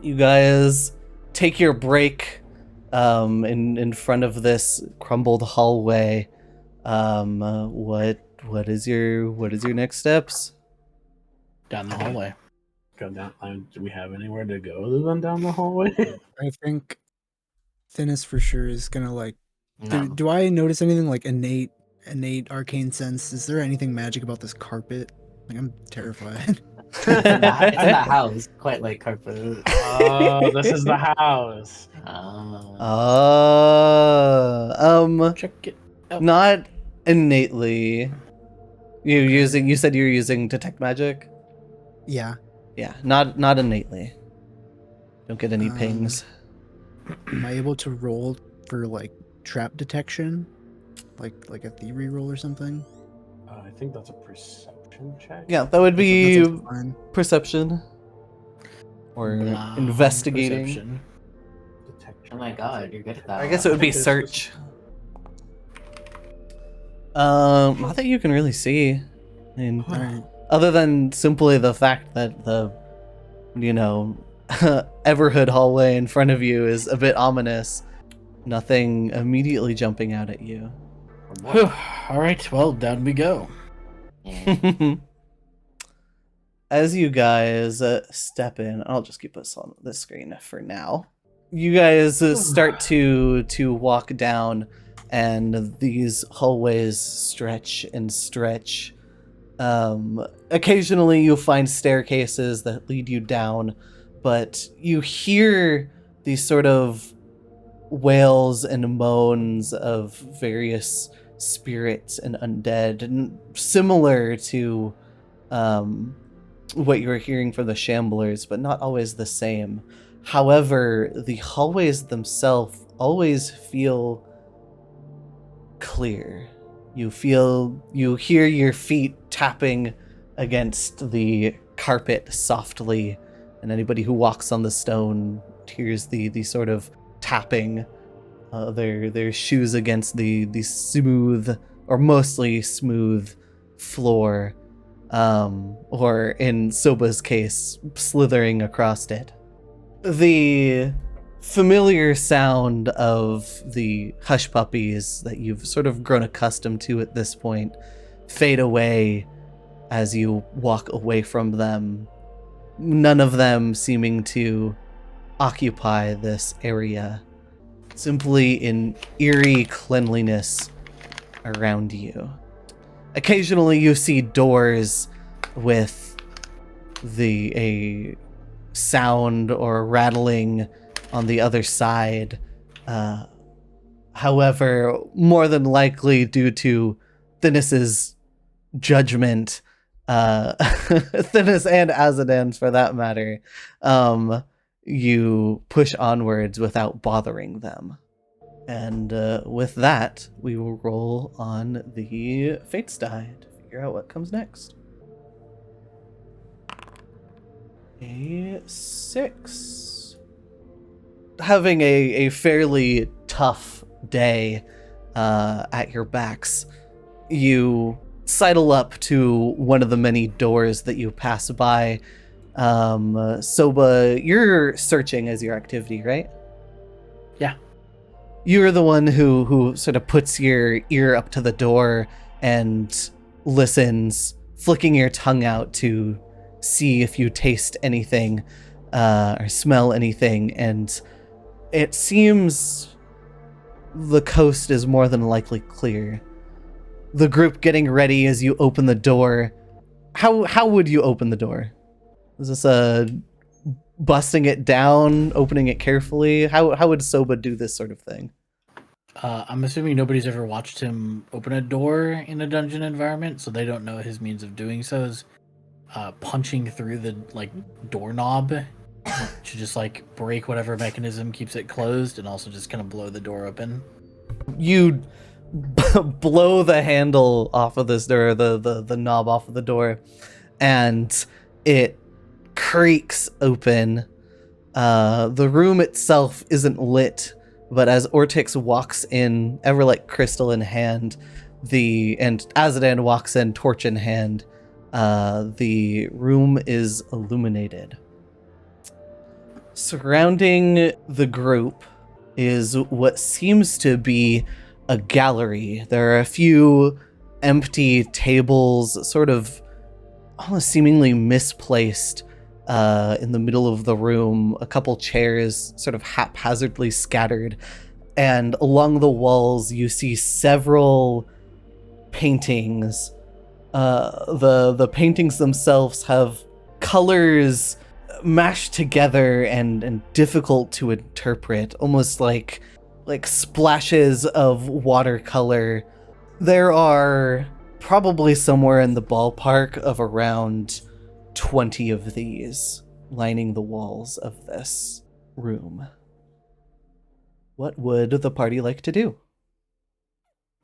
you guys take your break in front of this crumbled hallway. What is your next steps? Down the hallway. Go down. Do we have anywhere to go other than down the hallway? I think Thinnis for sure is gonna like. No. Do I notice anything like innate arcane sense? Is there anything magic about this carpet? Like I'm terrified. It's in the house, quite like carpet. Oh, this is the house. Check it out. Not innately. You said you're using detect magic? Yeah. Yeah, not innately. Don't get any Um, pings. Am I able to roll for like trap detection, like a thievery roll or something? I think that's a perception check. Yeah, that would be That's also fine. perception or investigating. Perception. Detection. Oh my god, you're good at that. I guess it would be search. Not that you can really see. I mean, Alright. other than simply the fact that the, Everhood hallway in front of you is a bit ominous. Nothing immediately jumping out at you. Whew. All right, well, down we go. Yeah. As you guys step in, I'll just keep this on the screen for now. You guys start to walk down, and these hallways stretch and stretch. Occasionally, you'll find staircases that lead you down, but you hear these sort of wails and moans of various spirits and undead, and similar to what you were hearing from the Shamblers, but not always the same. However, the hallways themselves always feel clear. You hear your feet tapping against the carpet softly, and anybody who walks on the stone hears the sort of tapping their shoes against the smooth, or mostly smooth, floor, or in Soba's case, slithering across it. The familiar sound of the hush puppies that you've sort of grown accustomed to at this point fade away as you walk away from them, none of them seeming to occupy this area, simply in eerie cleanliness around you. Occasionally you see doors with a sound or rattling on the other side. However, more than likely due to Thinnis's judgment, Thinnis and Azadan's for that matter, you push onwards without bothering them. And with that, we will roll on the Fates die to figure out what comes next. A 6. Having a fairly tough day at your backs, you sidle up to one of the many doors that you pass by. Soba, you're searching as your activity, right? Yeah. You're the one who sort of puts your ear up to the door and listens, flicking your tongue out to see if you taste anything or smell anything, and it seems the coast is more than likely clear. The group getting ready as you open the door. How would you open the door? Is this a busting it down, opening it carefully? How would Soba do this sort of thing? I'm assuming nobody's ever watched him open a door in a dungeon environment, so they don't know his means of doing so is punching through the doorknob to just break whatever mechanism keeps it closed, and also just kind of blow the door open. You blow the handle off of this door, the knob off of the door, and it creaks open. The room itself isn't lit, but as Ortix walks in, Everlight crystal in hand, and Azadan walks in, torch in hand, the room is illuminated. Surrounding the group is what seems to be a gallery. There are a few empty tables, sort of almost seemingly misplaced in the middle of the room, a couple chairs sort of haphazardly scattered, and along the walls you see several paintings. The paintings themselves have colors mashed together and difficult to interpret, almost like splashes of watercolor. There are probably somewhere in the ballpark of around 20 of these lining the walls of this room. What would the party like to do?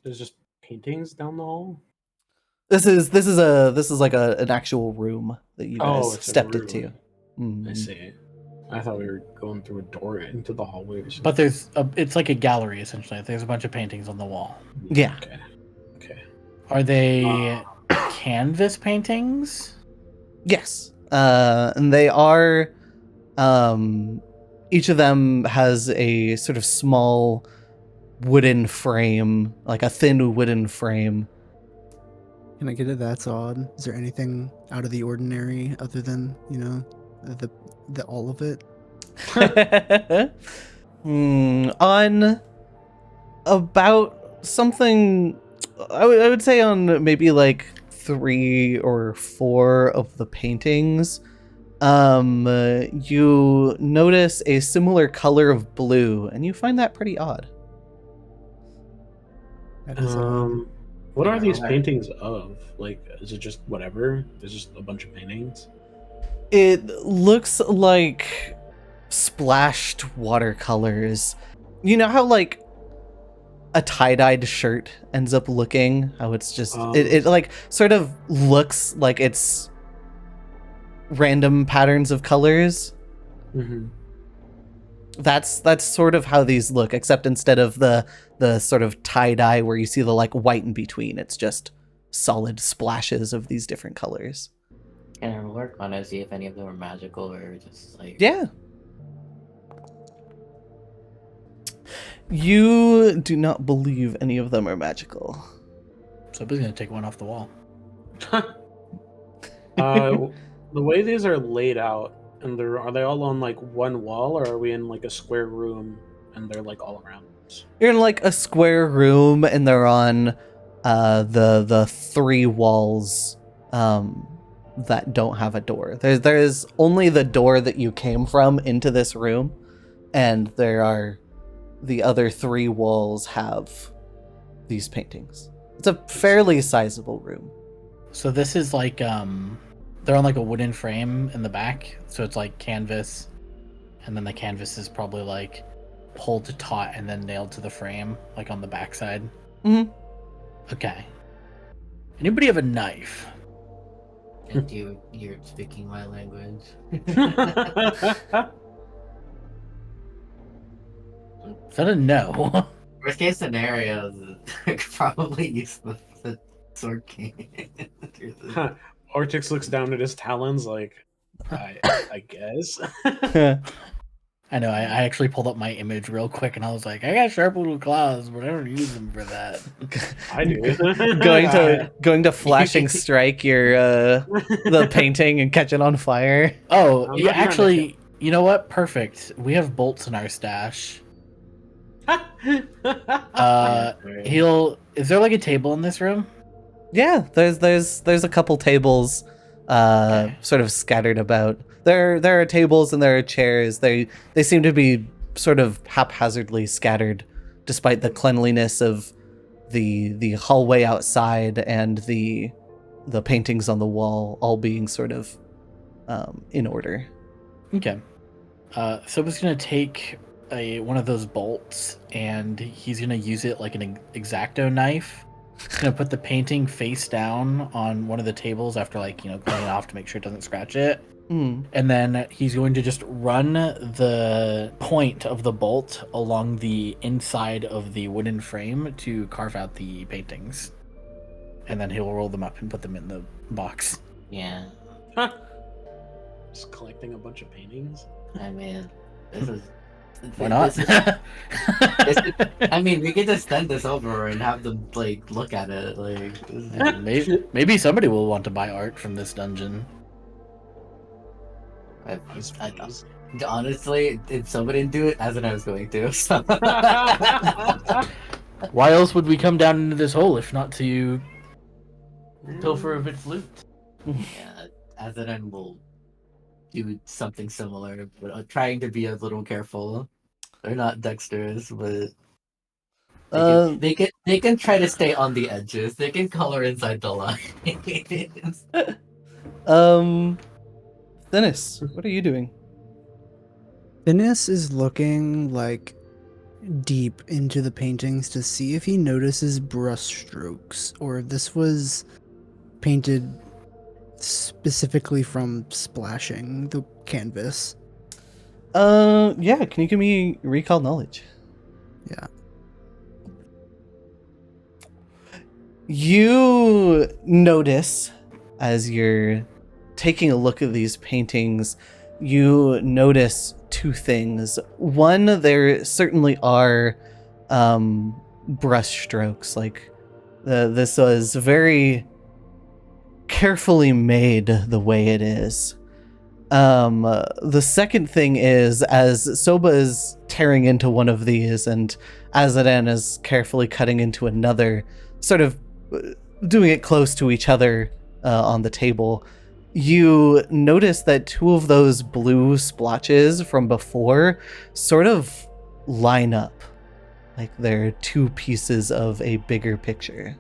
There's just paintings down the hall. This is like an actual room that you guys it's a stepped room. into. I see. I thought we were going through a door into the hallway or something. But it's like a gallery essentially. There's a bunch of paintings on the wall. Yeah. Okay. Are they canvas paintings? Yes. And they are, each of them has a sort of small wooden frame, like a thin wooden frame. Can I get it? That's odd. Is there anything out of the ordinary other than, the all of it? On about something, I would say on maybe 3 or 4 of the paintings, you notice a similar color of blue, and you find that pretty odd. That is odd. What are these paintings of? Is it just whatever? There's just a bunch of paintings? It looks like splashed watercolors. You know how a tie-dyed shirt ends up looking? How it's just it sort of looks like it's random patterns of colors. Mm-hmm. That's sort of how these look, except instead of the sort of tie-dye where you see the white in between, it's just solid splashes of these different colors. Can I work on it, see if any of them are magical or just Yeah. You do not believe any of them are magical. Somebody's gonna take one off the wall. The way these are laid out, and are they all on one wall, or are we in a square room and they're all around us? You're in a square room, and they're on the 3 walls that don't have a door. There's only the door that you came from into this room, and the other 3 walls have these paintings. It's a fairly sizable room. So this is like they're on like a wooden frame in the back, so it's like canvas, and then the canvas is probably like pulled taut and then nailed to the frame, like on the backside. Mm-hmm. Okay. Anybody have a knife? And you're speaking my language. Is that a no? Worst case scenario, I could probably use the sword king. Ortix looks down at his talons like, I guess. I know. I actually pulled up my image real quick, and I was like, I got sharp little claws, but I don't use them for that. I do. going to flashing strike your the painting and catch it on fire. Oh, I'm yeah. not trying to Actually, you know what? Perfect. We have bolts in our stash. Is there like a table in this room? Yeah, there's a couple tables Okay. sort of scattered about. There are tables and there are chairs. They seem to be sort of haphazardly scattered, despite the cleanliness of the hallway outside and the paintings on the wall all being sort of in order. Okay. Soba's gonna take one of those bolts, and he's gonna use it like an X-Acto knife. He's gonna put the painting face down on one of the tables after, like, cleaning it off to make sure it doesn't scratch it. And then he's going to just run the point of the bolt along the inside of the wooden frame to carve out the paintings. And then he'll roll them up and put them in the box. Yeah, Just collecting a bunch of paintings. I mean, this is. Why not? I mean, we could just send this over and have them like look at it. Like, Maybe somebody will want to buy art from this dungeon. honestly, if somebody didn't do it, as I was going to. So. Why else would we come down into this hole if not to pilfer of its loot? Yeah, Azaran will do something similar, but trying to be a little careful. They're not dexterous, but they can try to stay on the edges. They can color inside the lines. Dennis, what are you doing? Dennis is looking like deep into the paintings to see if he notices brush strokes or if this was painted specifically from splashing the canvas. Yeah, can you give me recall knowledge? Yeah. You notice as you're taking a look at these paintings, you notice 2 things. One, there certainly are brush strokes. Like this was very carefully made the way it is. The second thing is, as Soba is tearing into one of these and Azadan is carefully cutting into another, sort of doing it close to each other on the table, you notice that 2 of those blue splotches from before sort of line up. Like they're 2 pieces of a bigger picture.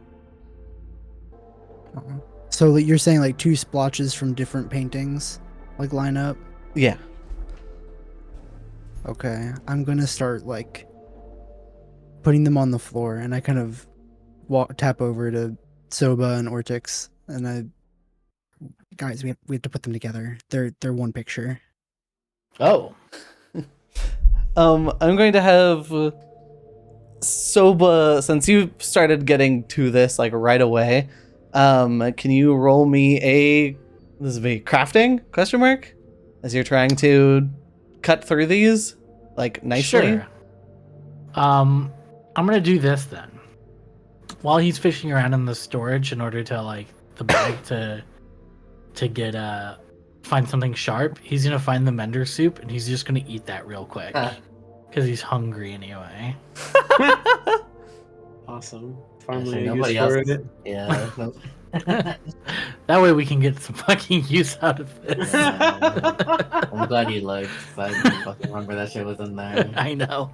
So you're saying like 2 splotches from different paintings like line up? Yeah. Okay, I'm gonna start like putting them on the floor, and I kind of tap over to Soba and Ortix, and guys, we have to put them together. They're one picture. Oh. I'm going to have Soba, since you started getting to this like right away, can you roll me this is a crafting ? As you're trying to cut through these like nicely. Sure. I'm gonna do this then. While he's fishing around in the storage in order to like the bag to get find something sharp, he's gonna find the mender soup and he's just gonna eat that real quick because he's hungry anyway. Awesome. So Finally, nobody use else. for it. Yeah. That way we can get some fucking use out of this. I'm glad you looked. I didn't fucking remember that shit was in there. I know.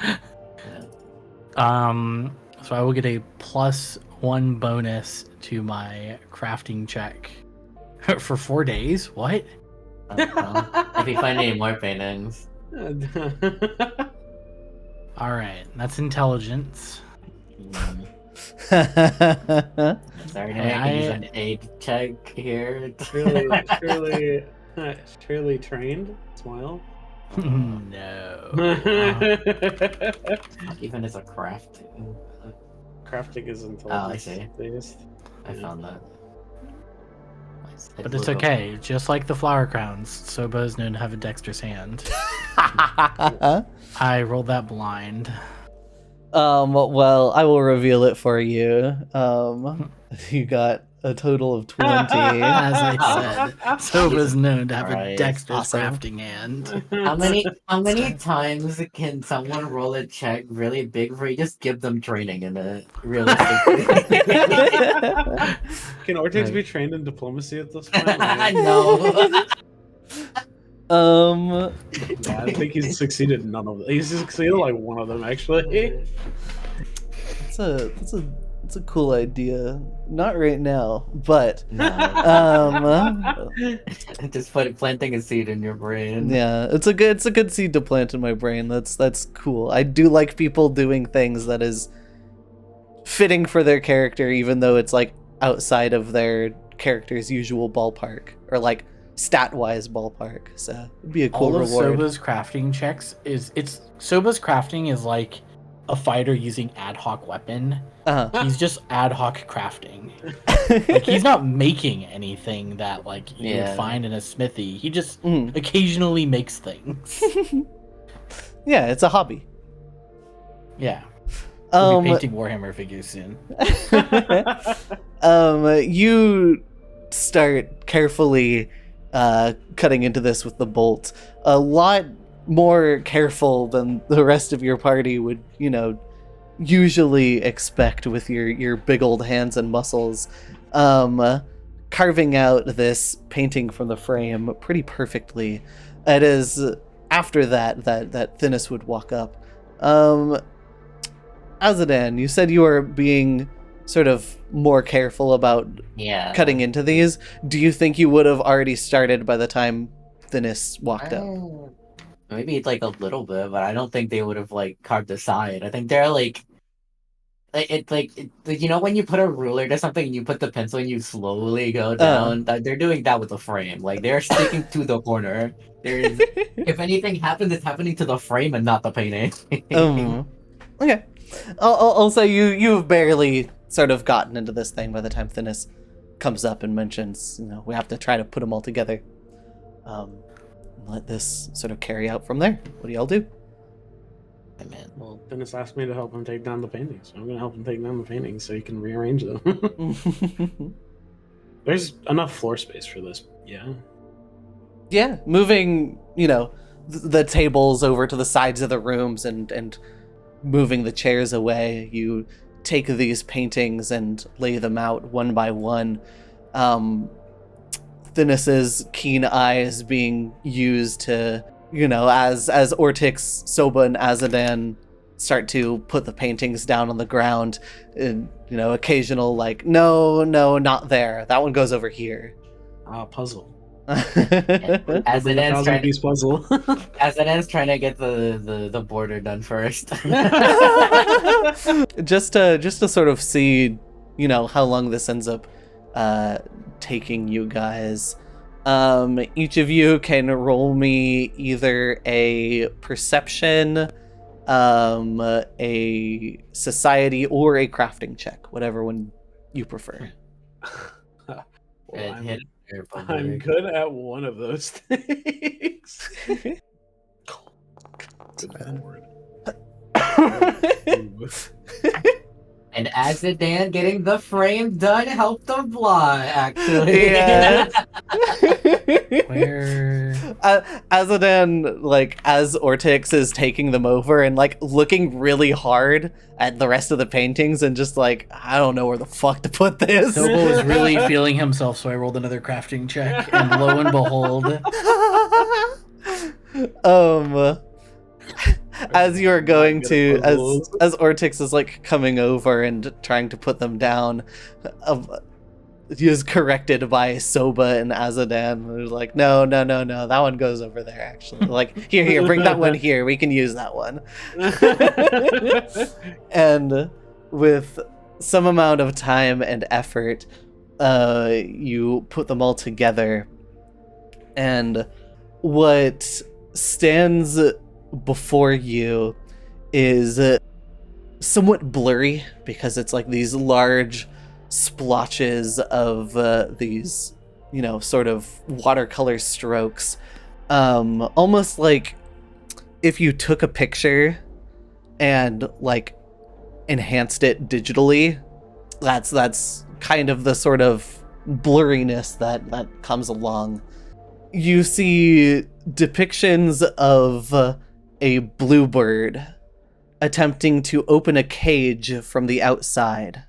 Yeah. So I will get a +1 bonus to my crafting check for 4 days. What? If you find any more paintings. All right, that's intelligence. Sorry, I can use an aid check here. Surely trained. Smile. No. Even as a crafting. Crafting is Oh, I intelligence see. based. I found that. Nice. But it's okay. Just like the flower crowns, Soba is known to have a dexterous hand. I rolled that blind. Well, I will reveal it for you. You got a total of 20. As I said, Soba's known to have a Alright, dexterous awesome. crafting hand. How many times can someone roll a check really big for you? Just give them training in it. Realistically. Can Ortex be trained in diplomacy at this point? Like, No. yeah, I think he's succeeded in none of them. He's succeeded like one of them actually. It's a cool idea. Not right now, but No. um Just planting a seed in your brain. yeah, it's a good seed to plant in my brain. That's cool. I do like people doing things that is fitting for their character, even though it's like outside of their character's usual ballpark or like stat-wise ballpark. So it'd be a cool All of reward. Soba's crafting checks Soba's crafting is like a fighter using ad hoc weapon. He's just ad hoc crafting. Like he's not making anything that like you would find in a smithy. He just occasionally makes things. Yeah, it's a hobby. Yeah. We'll be painting Warhammer figures soon. You start carefully cutting into this with the bolt. A lot more careful than the rest of your party would, usually expect with your big old hands and muscles. Carving out this painting from the frame pretty perfectly. It is after that Thinis would walk up. Azadan, you said you were being sort of more careful about cutting into these. Do you think you would have already started by the time Thinis walked up? Maybe like a little bit, but I don't think they would have like carved the side. I think they're like when you put a ruler to something and you put the pencil and you slowly go down. They're doing that with the frame. Like they're sticking to the corner. There's if anything happens, it's happening to the frame and not the painting. Okay. I'll say you've barely sort of gotten into this thing by the time Thinis comes up and mentions, we have to try to put them all together. Let this sort of carry out from there. What do y'all do? Well, Thinis asked me to help him take down the paintings, so I'm going to help him take down the paintings so he can rearrange them. There's enough floor space for this, yeah. Yeah, moving, the tables over to the sides of the rooms and moving the chairs away, you take these paintings and lay them out one by one. Thinis's keen eyes being used to, as Ortix, Soba, and Azadan start to put the paintings down on the ground, and, occasional like, no, not there. That one goes over here. Puzzle. Azadan's trying to get the border done first. just to sort of see, how long this ends up taking you guys. Each of you can roll me either a perception, a society, or a crafting check, whatever one you prefer. I'm good at one of those things. Good lord. And Azadan getting the frame done helped a lot, actually. Yeah. Where? Azadan, like, as Ortix is taking them over and, like, looking really hard at the rest of the paintings and just, like, I don't know where the fuck to put this. Noble was really feeling himself, so I rolled another crafting check, and lo and behold, as you're going Get to, puzzles. as Ortix is, like, coming over and trying to put them down, he is corrected by Soba and Azadan. They're like, no, that one goes over there, actually. Like, here, bring that one here. We can use that one. And with some amount of time and effort, you put them all together. And what stands before you is somewhat blurry because it's like these large splotches of these, sort of watercolor strokes. Almost like if you took a picture and like enhanced it digitally. That's kind of the sort of blurriness that comes along. You see depictions of a bluebird attempting to open a cage from the outside,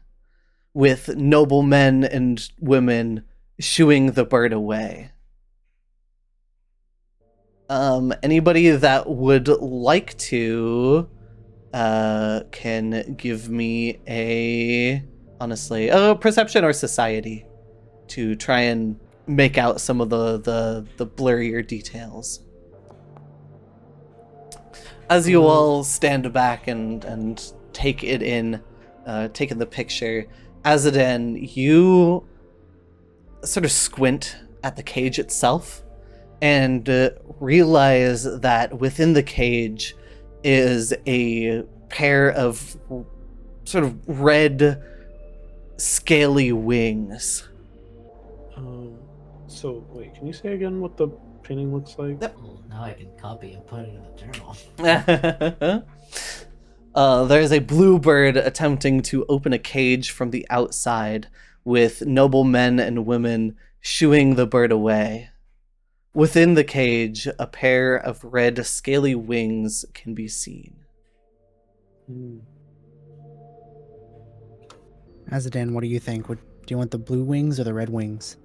with noble men and women shooing the bird away. Anybody that would like to can give me a perception or society to try and make out some of the blurrier details. As you all stand back and take it in, taking the picture, Azadan, you sort of squint at the cage itself and realize that within the cage is a pair of sort of red, scaly wings. So, wait, can you say again what the painting looks like? Yep. Oh, now I can copy and put it in the journal. There's a bluebird attempting to open a cage from the outside, with noble men and women shooing the bird away. Within the cage, a pair of red, scaly wings can be seen. Azadan, what do you think? Do you want the blue wings or the red wings?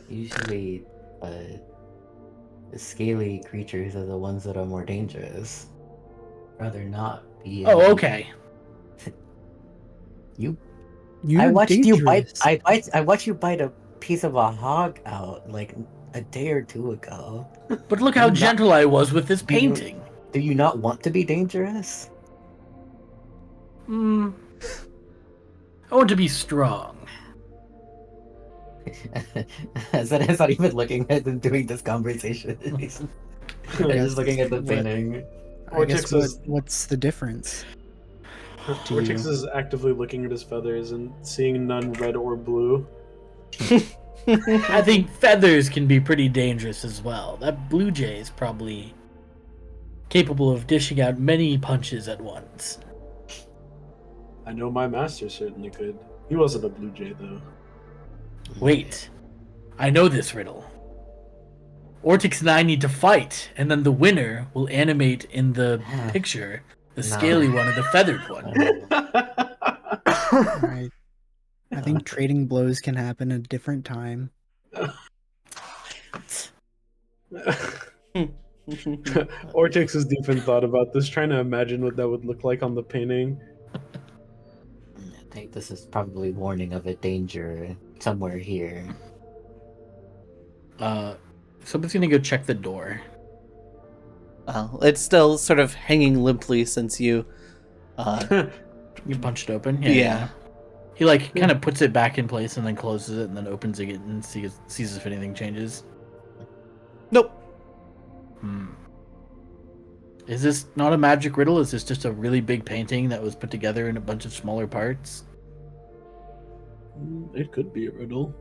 Usually, the scaly creatures are the ones that are more dangerous. Rather not be. Oh, okay. I watched you dangerous. bite. I watched you bite a piece of a hog out like a day or two ago. But look how gentle I was with this painting. Do you not want to be dangerous? I want to be strong. Zed's not even looking at them doing this conversation. He's just looking at the painting. I guess Vortex what's the difference? Vortex is actively looking at his feathers and seeing none red or blue. I think feathers can be pretty dangerous as well. That blue jay is probably capable of dishing out many punches at once. I know my master certainly could. He wasn't a blue jay, though. Wait, I know this riddle. Ortix and I need to fight, and then the winner will animate in the picture the scaly one or the feathered one. Right. I think trading blows can happen at a different time. Ortex is deep in thought about this, trying to imagine what that would look like on the painting. I think this is probably warning of a danger somewhere here. Somebody's gonna go check the door. Well, it's still sort of hanging limply since you... You punched it open? Yeah. He kind of puts it back in place and then closes it and then opens it and sees if anything changes. Nope. Is this not a magic riddle? Is this just a really big painting that was put together in a bunch of smaller parts? It could be a riddle.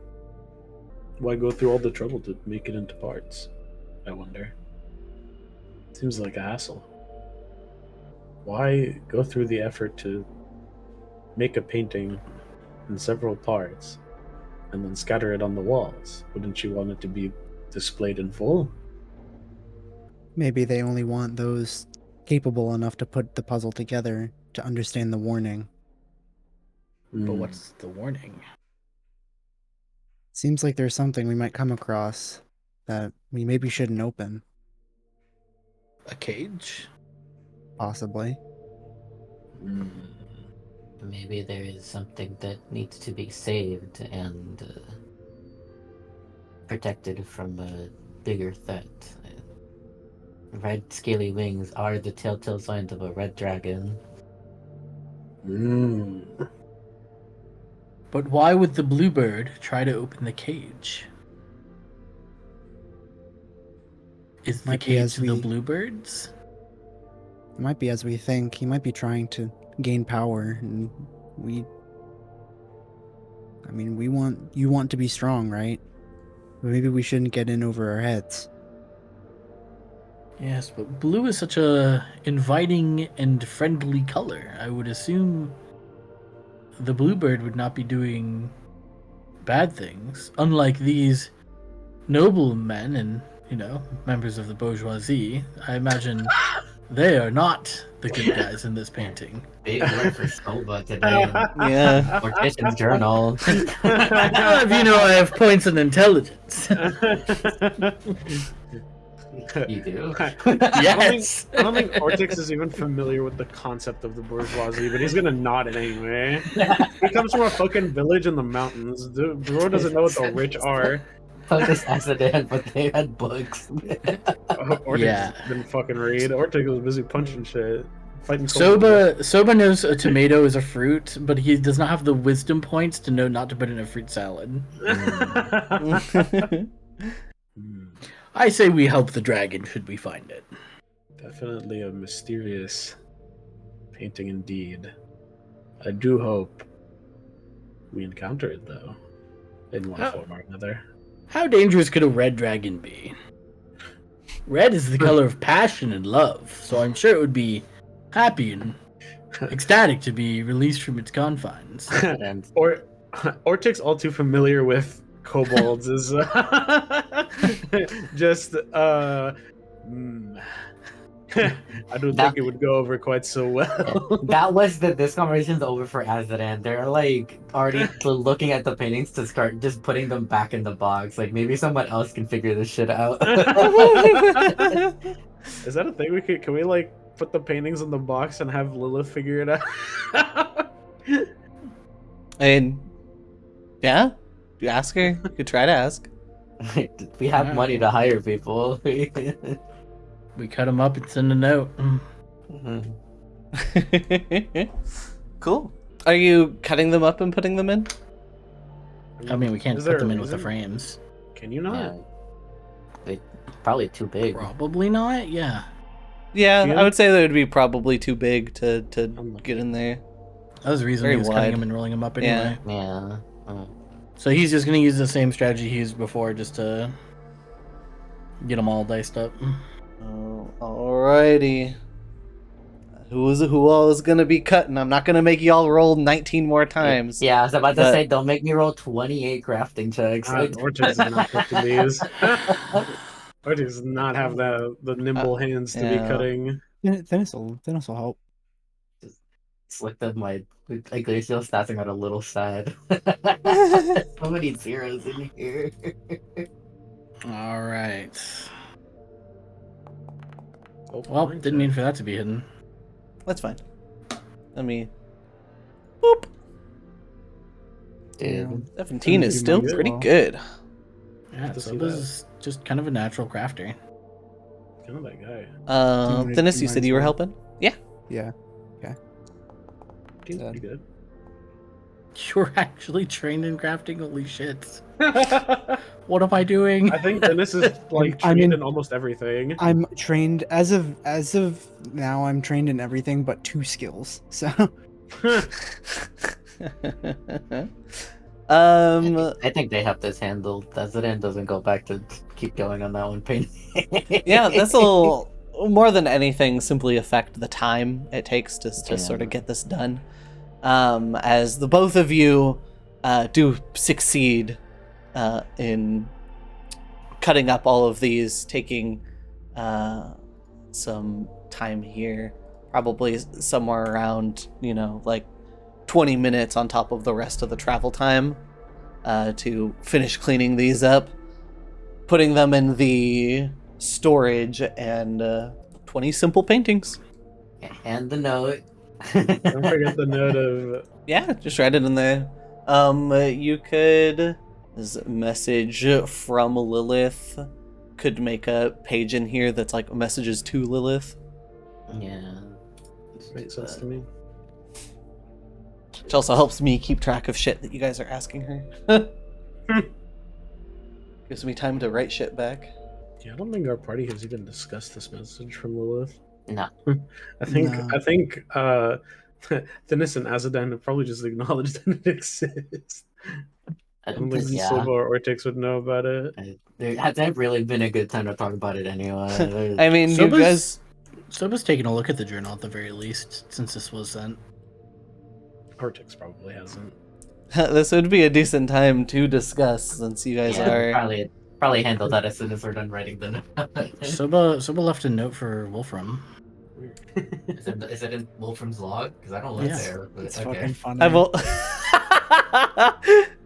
Why go through all the trouble to make it into parts? I wonder. Seems like a hassle. Why go through the effort to make a painting in several parts and then scatter it on the walls. Wouldn't you want it to be displayed in full? Maybe they only want those capable enough to put the puzzle together to understand the warning. But what's the warning? Seems like there's something we might come across that we maybe shouldn't open, A cage? possibly. Maybe there is something that needs to be saved and protected from a bigger threat. Red scaly wings are the telltale signs of a red dragon. But why would the bluebird try to open the cage? Is the Might be cage as the we- bluebird's? It might be as we think. He might be trying to gain power, and you want to be strong, right? But maybe we shouldn't get in over our heads. Yes, but blue is such a inviting and friendly color. I would assume the bluebird would not be doing bad things, unlike these noble men and, members of the bourgeoisie. I imagine they are not the good guys in this painting. Big word for Soba today. Yeah. Mortician's journal. I have points in intelligence. You do? Yes. I don't think Ortix is even familiar with the concept of the bourgeoisie, but he's gonna nod it anyway. He comes from a fucking village in the mountains. The bro doesn't know what the rich are. Focus accident, but they had books. Ortix didn't fucking read. Ortix was busy punching shit. Fighting kobolds. Soba knows a tomato is a fruit, but he does not have the wisdom points to know not to put in a fruit salad. I say we help the dragon should we find it. Definitely a mysterious painting indeed. I do hope we encounter it, though, in one form or another. How dangerous could a red dragon be? Red is the color of passion and love, so I'm sure it would be happy and ecstatic to be released from its confines. Ortix, all too familiar with kobolds, is just I don't think it would go over quite so well. That was this conversation's over for Azadan. They're like already looking at the paintings to start just putting them back in the box. Like maybe someone else can figure this shit out. Is that a thing we could? Can we like put the paintings in the box and have Lilith figure it out? And yeah, you ask her. You could try to ask. We have money to hire people. We cut them up and send a note. Cool. Are you cutting them up and putting them in? I mean, we can't Is put there them a in with the reason? frames. Can you not? Yeah. They probably too big. Probably not, yeah. Yeah, Yeah. I would say that would be probably too big to get in there. That was the reason Very he was wide. cutting them and rolling them up anyway. Yeah. So he's just going to use the same strategy he used before just to get them all diced up. Oh, alrighty. Who all is gonna be cutting? I'm not gonna make y'all roll 19 more times. Yeah, I was about to But- say, don't make me roll 28 crafting checks. Ortix is not cutting these. Ortix does not have the nimble hands to be yeah. cutting. Dennis will help. It's like that my glacial stats got a little sad. So many zeros in here. All right. Oh, Well, fine, didn't mean for that to be hidden. That's fine. Let me. Boop. Dude. 17 is do still mine pretty well. good. Yeah, to see Soba's just kind of a natural crafter. Kind of that guy. Do Dennis, mine you said as you were well. helping? Yeah. Yeah. Seems pretty good. You're actually trained in crafting? Holy shit. What am I doing? I think Dennis is like I'm trained in- in almost everything. I'm trained as of now. I'm trained in everything but 2 skills. So I think they have this handled. Zadan doesn't go back to keep going on that one painting. yeah, this will more than anything simply affect the time it takes to Yeah. sort of get this done. As the both of you do succeed in cutting up all of these, taking some time here, probably somewhere around, like 20 minutes on top of the rest of the travel time to finish cleaning these up, putting them in the storage, and 20 simple paintings. And the note. Don't forget the note of. Yeah, just write it in there. You could. This message from Lilith. Could make a page in here that's like messages to Lilith. Yeah. Makes sense to me. Which also helps me keep track of shit that you guys are asking her. Gives me time to write shit back. Yeah, I don't think our party has even discussed this message from Lilith. No. I think Thinis and Azadan have probably just acknowledged that it exists. I don't think Yeah. Silva or Ortix would know about it. There hasn't really been a good time to talk about it anyway. I mean, you guys. Soba's taking a look at the journal at the very least, since this was sent. Ortix probably hasn't. This would be a decent time to discuss, since you guys are. Probably handle that as soon as we're done writing the note. Soba left a note for Wolfram. Is it in Wolfram's log? Because I don't live there. But It's okay. fucking funny. I will.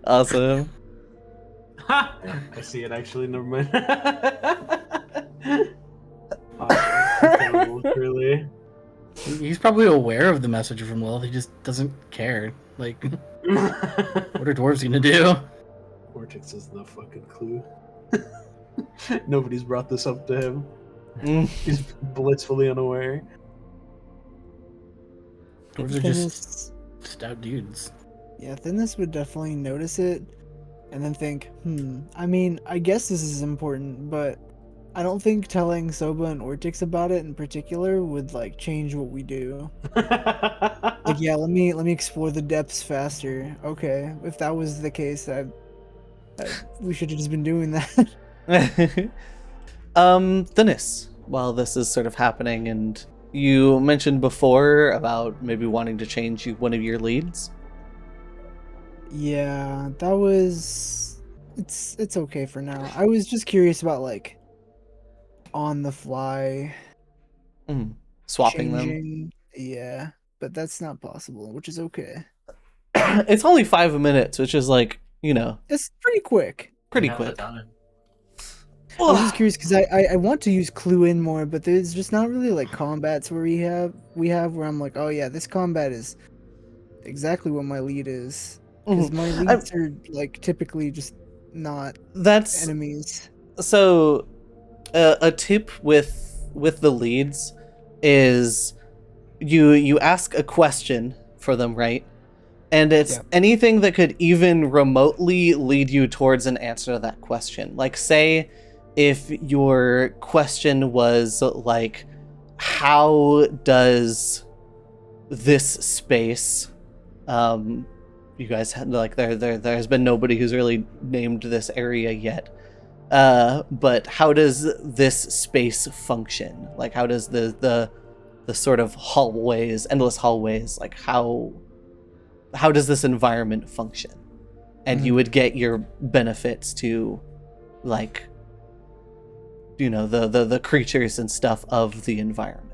Awesome. I see it actually. Never mind. Oh, really? He's probably aware of the message from Lilith. He just doesn't care. Like, what are dwarves gonna do? Ortix has no fucking clue. Nobody's brought this up to him. He's blissfully unaware. Dwarves are just stout dudes. Yeah, Thinness would definitely notice it and then think, I mean, I guess this is important, but I don't think telling Soba and Ortix about it in particular would like change what we do. Like, yeah, let me explore the depths faster. Okay, if that was the case, we should have just been doing that. Thinis, while this is sort of happening, and you mentioned before about maybe wanting to change one of your leads. Yeah, that was it's okay for now. I was just curious about like on the fly Swapping changing. Yeah, but that's not possible, which is okay. them. It's only 5 minutes, which is like, It's pretty quick. pretty Half the quick. time. I was just curious because I want to use clue in more, but there's just not really like combats where we have where I'm like, oh yeah, this combat is exactly what my lead is. Because my leads are like typically just not That's enemies. so. A tip with the leads is you ask a question for them, right? And it's anything that could even remotely lead you towards an answer to that question. Like, say if your question was like, how does this space, you guys had like there's been nobody who's really named this area yet, but how does this space function? Like, how does the sort of hallways, endless hallways, like how does this environment function? And you would get your benefits to, like, the creatures and stuff of the environment,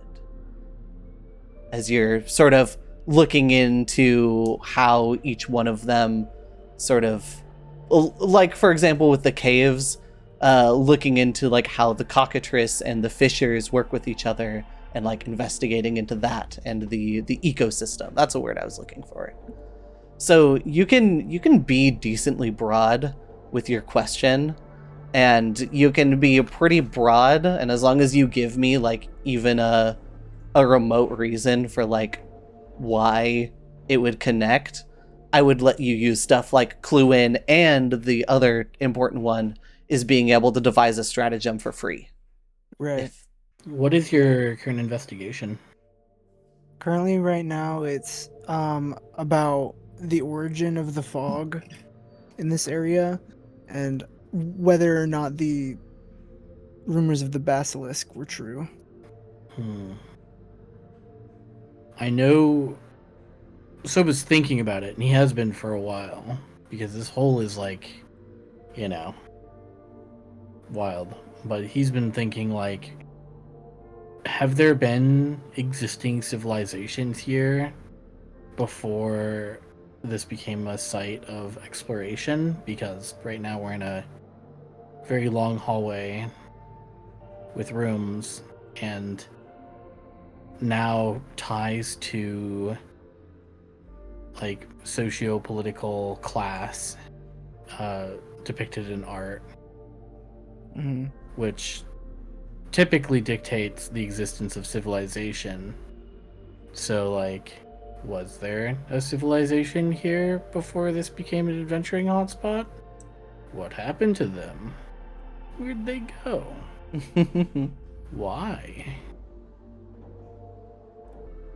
as you're sort of looking into how each one of them sort of, like, for example, with the caves, looking into like how the cockatrice and the fissures work with each other, and like investigating into that and the ecosystem. That's a word I was looking for. So you can be decently broad with your question, and you can be pretty broad, and as long as you give me like even a remote reason for like why it would connect, I would let you use stuff like clue in, and the other important one is being able to devise a stratagem for free. Right. What is your current investigation? Currently, right now, it's about the origin of the fog in this area, and whether or not the rumors of the basilisk were true. I know Soba's thinking about it, and he has been for a while. because this hole is wild. But he's been thinking have there been existing civilizations here before this became a site of exploration? Because right now we're in a very long hallway with rooms and now ties to socio-political class depicted in art, which typically dictates the existence of civilization. So was there a civilization here before this became an adventuring hotspot? What happened to them? Where'd they go? Why?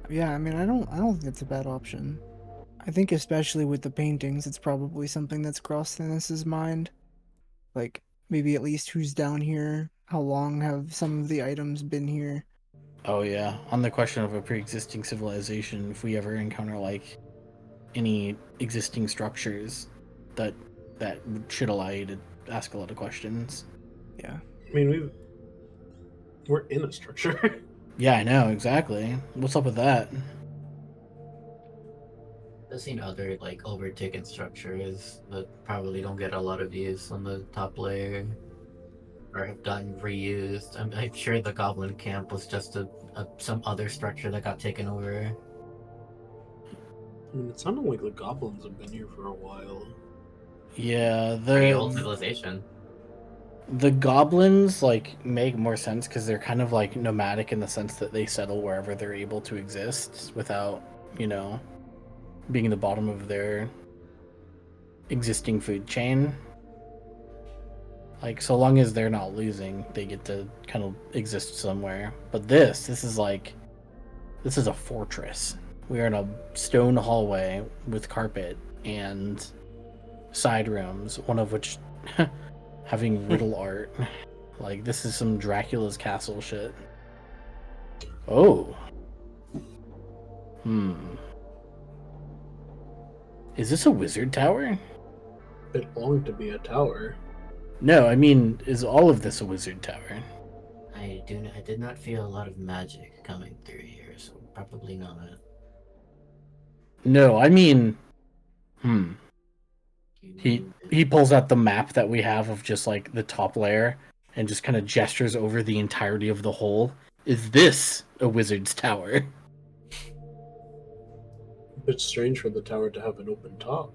Yeah, I mean, I don't think it's a bad option. I think especially with the paintings, it's probably something that's crossed Dennis's mind. Like, maybe at least who's down here, how long have some of the items been here? Oh yeah, on the question of a pre-existing civilization, if we ever encounter any existing structures, that should allow you to ask a lot of questions. Yeah. I mean, we're in a structure. Yeah, I know, exactly. What's up with that? I've seen other overtaken structures that probably don't get a lot of use on the top layer, or have gotten reused. I'm sure the goblin camp was just some other structure that got taken over. I mean, it sounded like the goblins have been here for a while. Yeah, Pretty old civilization. the goblins make more sense because they're kind of nomadic in the sense that they settle wherever they're able to exist without, being the bottom of their existing food chain. So long as they're not losing, they get to kind of exist somewhere. But this is a fortress. We are in a stone hallway with carpet and side rooms, one of which having riddle art. This is some Dracula's castle shit. Oh. Is this a wizard tower? It belonged to be a tower. No, I mean, is all of this a wizard tower? I did not feel a lot of magic coming through here, so probably not. No, I mean, He pulls out the map that we have of just the top layer and just kind of gestures over the entirety of the hole. Is this a wizard's tower? It's strange for the tower to have an open top.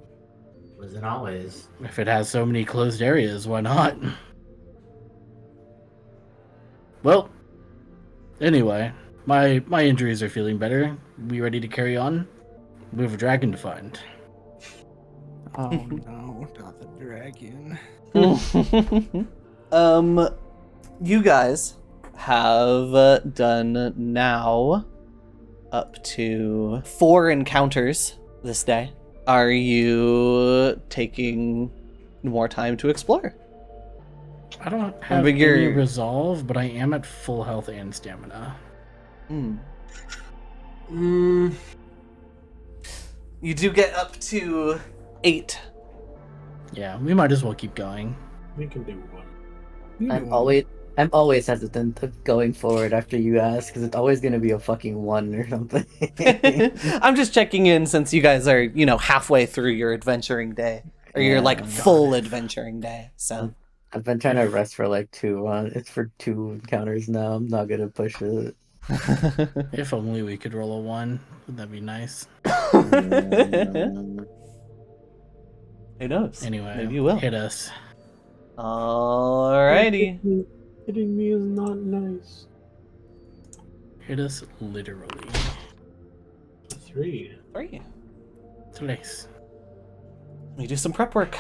Wasn't always. If it has so many closed areas, why not? Well, anyway, my injuries are feeling better. We ready to carry on? We have a dragon to find. Oh no, not the dragon. You guys have done now up to 4 encounters this day. Are you taking more time to explore? I don't have any resolve, but I am at full health and stamina. You do get up to 8. Yeah, we might as well keep going. We can do one. I'm always hesitant of going forward after you ask, because it's always going to be a fucking 1 or something. I'm just checking in since you guys are, halfway through your adventuring day. Or your, full adventuring day, so... I've been trying to rest for 2. It's for 2 encounters now. I'm not going to push it. If only we could roll a 1. Would that be nice? Who knows? Anyway, maybe you will. Hit us. Alrighty. Hitting me is not nice. Hit us literally. 3. 3. Tres. Let me do some prep work.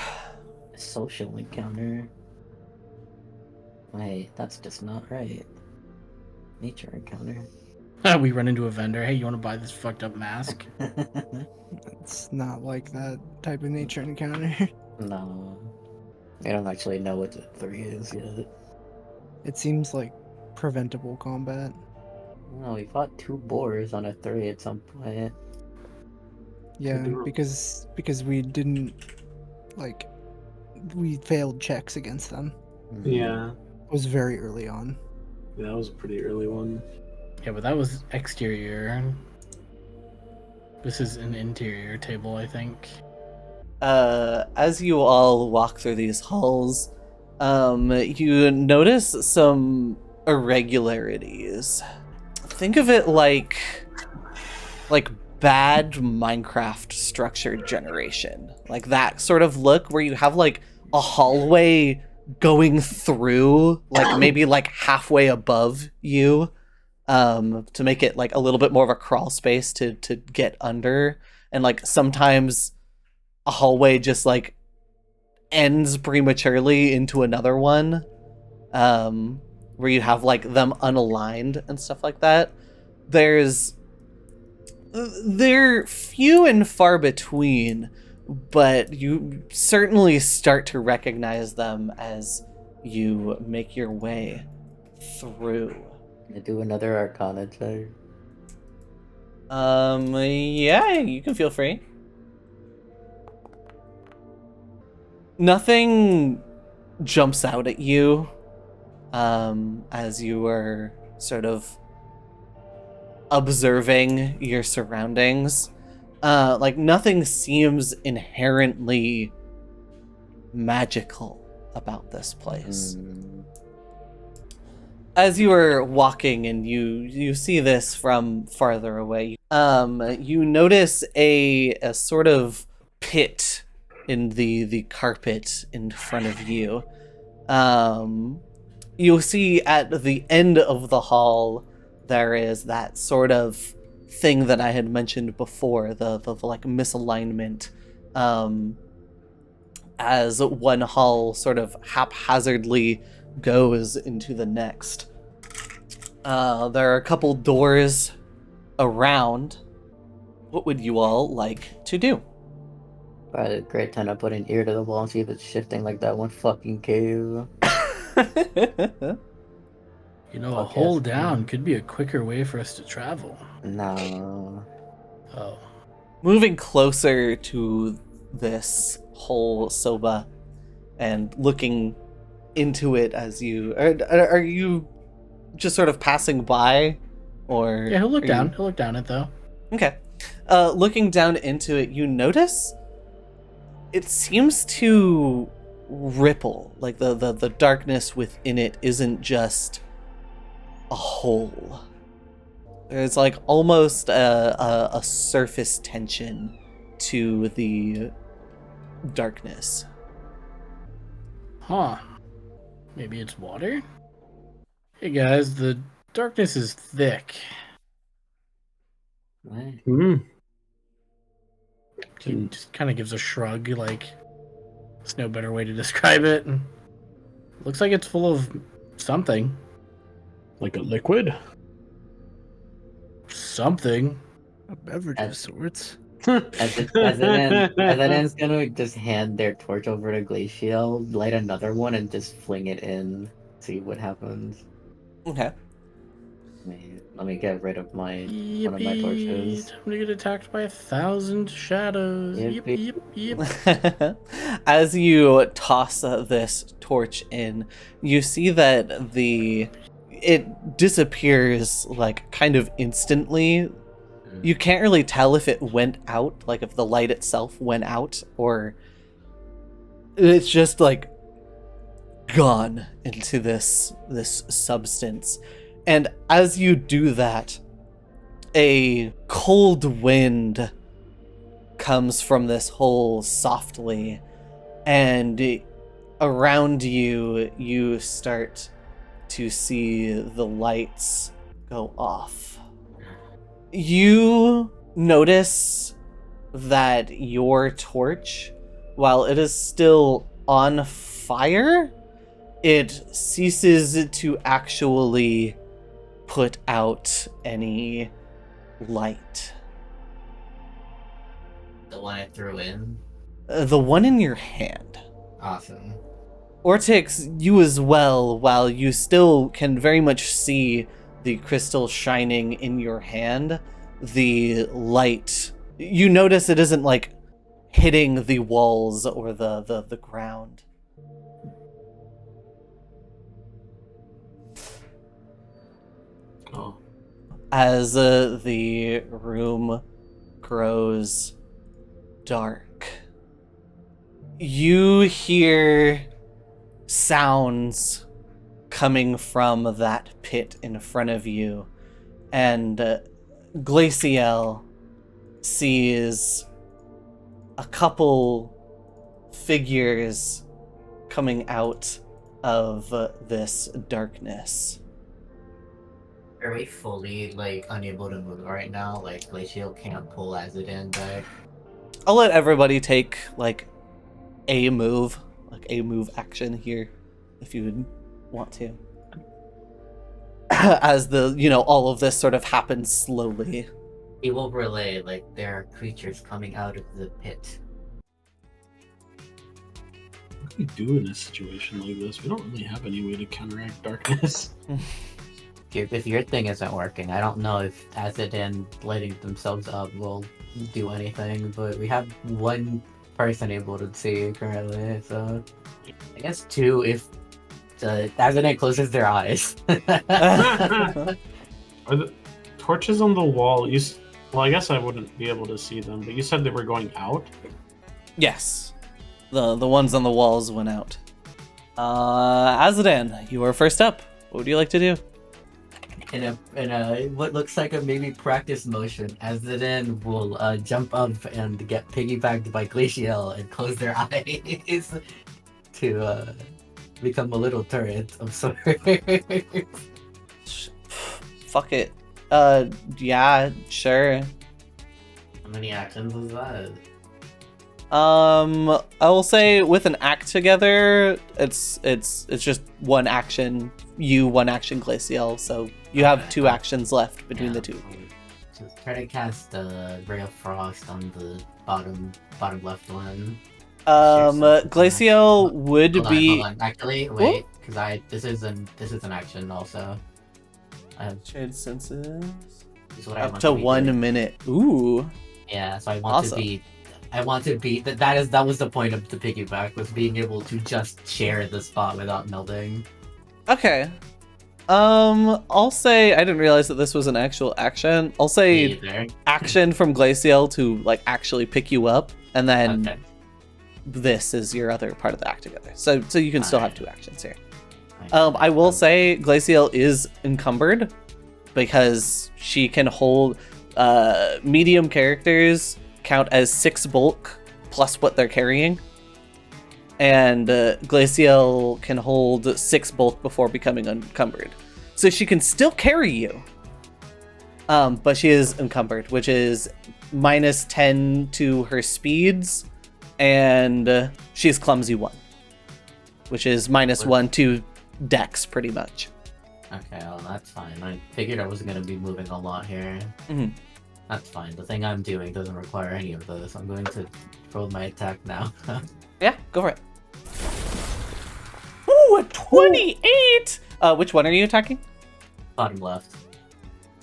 Social encounter. Wait, that's just not right. Nature encounter. We run into a vendor. Hey, you want to buy this fucked up mask? It's not like that type of nature encounter. No. I don't actually know what the 3 is yet. It seems like preventable combat. No, we fought 2 boars on a 3 at some point. Yeah, because we didn't Like, we failed checks against them. Yeah, It was very early on. that was a pretty early one. Yeah, but that was exterior. This is an interior table, I think. As you all walk through these halls, you notice some irregularities. Think of it like bad Minecraft structure generation. Like that sort of look where you have like a hallway going through, like maybe like halfway above you, to make it like a little bit more of a crawl space to get under. And like sometimes a hallway just like ends prematurely into another one, where you have like them unaligned and stuff like that. They're few and far between, but you certainly start to recognize them as you make your way through. I do another Arcana check. Yeah, you can feel free. Nothing jumps out at you, as you are sort of observing your surroundings. Like nothing seems inherently magical about this place. As you are walking and you see this from farther away, you notice a sort of pit in the carpet in front of you. You'll see at the end of the hall there is that sort of thing that I had mentioned before, the like misalignment, as one hall sort of haphazardly goes into the next. There are a couple doors around. What would you all like to do? Probably a great time to put an ear to the wall and see if it's shifting like that one fucking cave. You know, a hole down could be a quicker way for us to travel. No. Oh. Moving closer to this whole soba and looking into it as you are you just sort of passing by, or Yeah, he'll look are down. you- He'll look down it though. Okay. Looking down into it, you notice it seems to ripple. Like the darkness within it isn't just a hole. There's like almost a surface tension to the darkness. Huh. Maybe it's water? Hey guys, the darkness is thick. What? He just kind of gives a shrug, like, there's no better way to describe it. Looks like it's full of something. Like a liquid? Something. A beverage of sorts. As Eden's gonna just hand their torch over to Glacial, light another one, and just fling it in. See what happens. Okay. Let me get rid of one of my Yippee! torches. Time to get attacked by 1,000 shadows. Yip, Yippee. yip, yip. As you toss this torch in, you see that it disappears like kind of instantly. You can't really tell if it went out, like if the light itself went out, or it's just like gone into this substance. And as you do that, a cold wind comes from this hole softly, and around you, you start to see the lights go off. You notice that your torch, while it is still on fire, it ceases to actually put out any light. The one I threw in? The one in your hand. Awesome. Ortix, you as well, while you still can very much see the crystal shining in your hand, the light, you notice it isn't like hitting the walls or the ground. Oh. As the room grows dark, you hear sounds coming from that pit in front of you, and Glaciel sees a couple figures coming out of this darkness. Are we fully like unable to move right now? Like Glacial can't pull Azadin back. I'll let everybody take like a move action here, if you would want to. As all of this sort of happens slowly. He will relay like there are creatures coming out of the pit. What do we do in a situation like this? We don't really have any way to counteract darkness. If your thing isn't working, I don't know if Azadin lighting themselves up will do anything, but we have one person able to see currently, so I guess two if Azadin closes their eyes. Are the torches on the wall? Well, I guess I wouldn't be able to see them, but you said they were going out? Yes. The ones on the walls went out. Azadin, you are first up. What would you like to do? In a what looks like a maybe practice motion, Azadin will jump up and get piggybacked by Glacial and close their eyes to become a little turret of sorts. Fuck it. Yeah, sure. How many actions is that? I will say with an act together, it's just one action. You one action Glacial, so you have two actions left between the two. Just try to cast Ray of Frost on the bottom left one. Glacial would Hold on. Actually, wait, because this is an action also. I have Shade senses. is what I Up want to be 1 doing. minute. Ooh. Yeah, so I want Awesome. to be. I want to be that was the point of the piggyback, was being able to just share the spot without melting. Okay. I'll say I didn't realize that this was an actual action. I'll say Either. action from Glacial to like actually pick you up, and then Okay. this is your other part of the act together. So you can still have two actions here. Alright. I will say Glacial is encumbered because she can hold medium characters count as 6 bulk plus what they're carrying. And Glacial can hold 6 bulk before becoming encumbered. So she can still carry you. But she is encumbered, which is -10 to her speeds, and she's clumsy 1, which is -1 to dex pretty much. Okay, well that's fine. I figured I wasn't gonna be moving a lot here. Mhm. That's fine. The thing I'm doing doesn't require any of this. I'm going to roll my attack now. Yeah, go for it. Ooh, a 28! Which one are you attacking? Bottom left.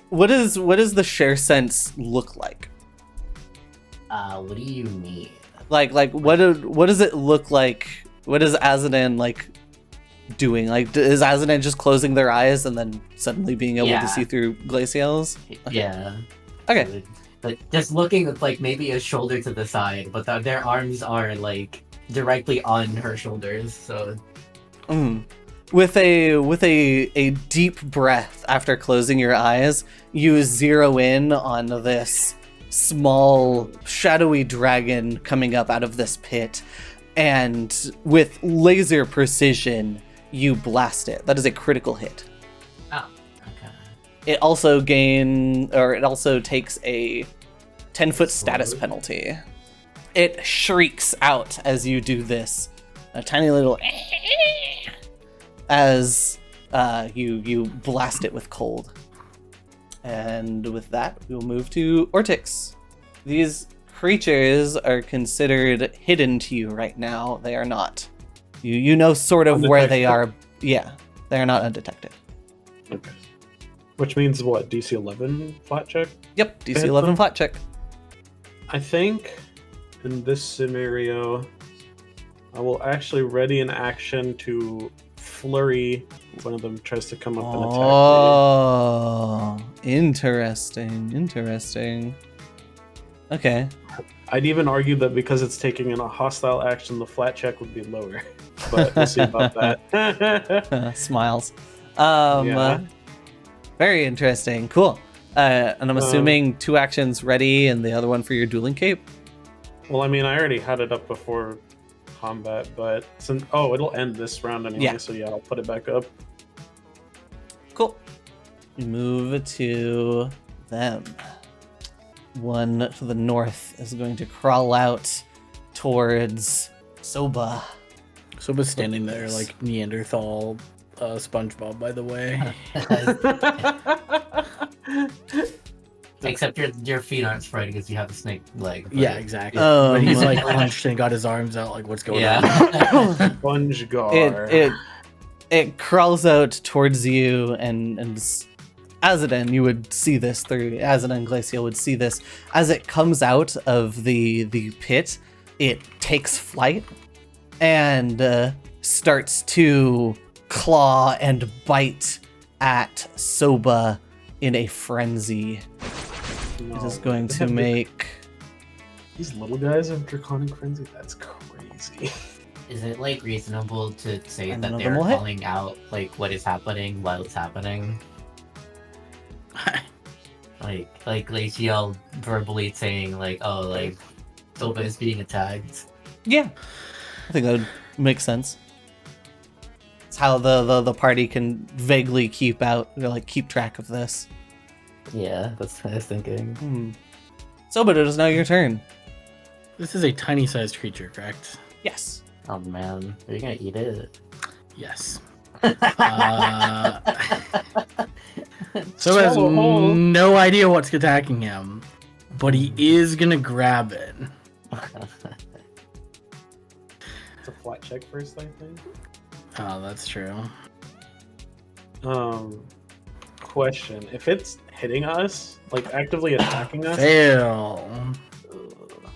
What does the share sense look like? What do you mean? Like what does it look like? What is Azadin like doing? Like, is Azadin just closing their eyes and then suddenly being able to see through Glacial's? Yeah. Okay. But just looking at like maybe a shoulder to the side, but their arms are like directly on her shoulders. So With a deep breath after closing your eyes, you zero in on this small shadowy dragon coming up out of this pit, and with laser precision you blast it. That is a critical hit. oh, okay. It also takes a 10-foot status penalty. It shrieks out as you do this, a tiny little as you blast it with cold. And with that, we will move to Ortix. These creatures are considered hidden to you right now. They are not. You know sort of where they are. Yeah, they are not undetected. Okay. Which means what? DC 11 flat check? Yep, DC 11 flat check. I think in this scenario, I will actually ready an action to flurry. One of them tries to come up and attack Oh, interesting. Okay. me. I'd even argue that because it's taking in a hostile action, the flat check would be lower. But we'll see about that. Smiles. Yeah. Very interesting. Cool. And I'm assuming 2 actions ready and the other one for your dueling cape? Well, I mean, I already had it up before combat, but since it'll end this round anyway, Yeah. so yeah, I'll put it back up. Cool. Move to them. One to the north is going to crawl out towards Soba. Soba's standing there like Neanderthal SpongeBob, by the way. Except your feet aren't spread because you have a snake leg. but- Yeah, exactly. Um, But he's like hunched and got his arms out, like what's going on? Yeah. Sponge gar. It crawls out towards you, and Azadin, you would see this through. Azadin and Glacial would see this as it comes out of the pit. It takes flight and starts to claw and bite at Soba in a frenzy. No, It is going they to have make. these little guys have draconic frenzy. That's crazy. Is it like reasonable to say And that none of they're them will hit. calling out like what is happening while it's happening? Like Glacial verbally saying like, oh, like Soba is being attacked. Yeah, I think that would make sense. It's how the party can vaguely keep track of this. Yeah, that's what I was thinking. Soba, it is now your turn. This is a tiny-sized creature, correct? Yes. Oh man, are you gonna eat it? Yes. So has Swallow whole. no idea what's attacking him, but he is gonna grab it. It's a flat check first, I think. Oh, that's true. Question: if it's hitting us, like actively attacking us, Fail.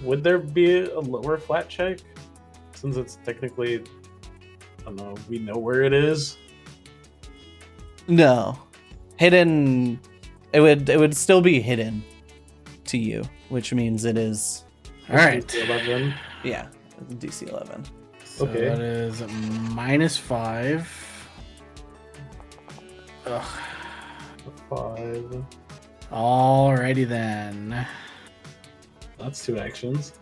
would there be a lower flat check? Since it's technically, I don't know, we know where it is. No. Hidden. It would still be hidden to you, which means it is. All right. DC 11. Yeah, it's DC 11. So Okay. that is -5. Ugh. 5. Alrighty then. That's 2 actions.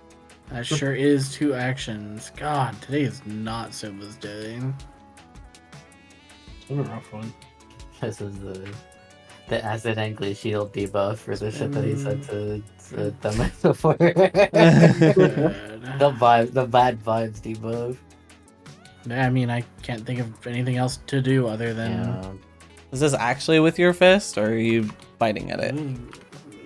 That sure is 2 actions. God, today is not Soba's day. It's been a rough one. This is the acid and glacial debuff for the shit that he said to them before. Good. The bad vibes debuff. Yeah, I mean, I can't think of anything else to do other than. Yeah. Is this actually with your fist, or are you biting at it?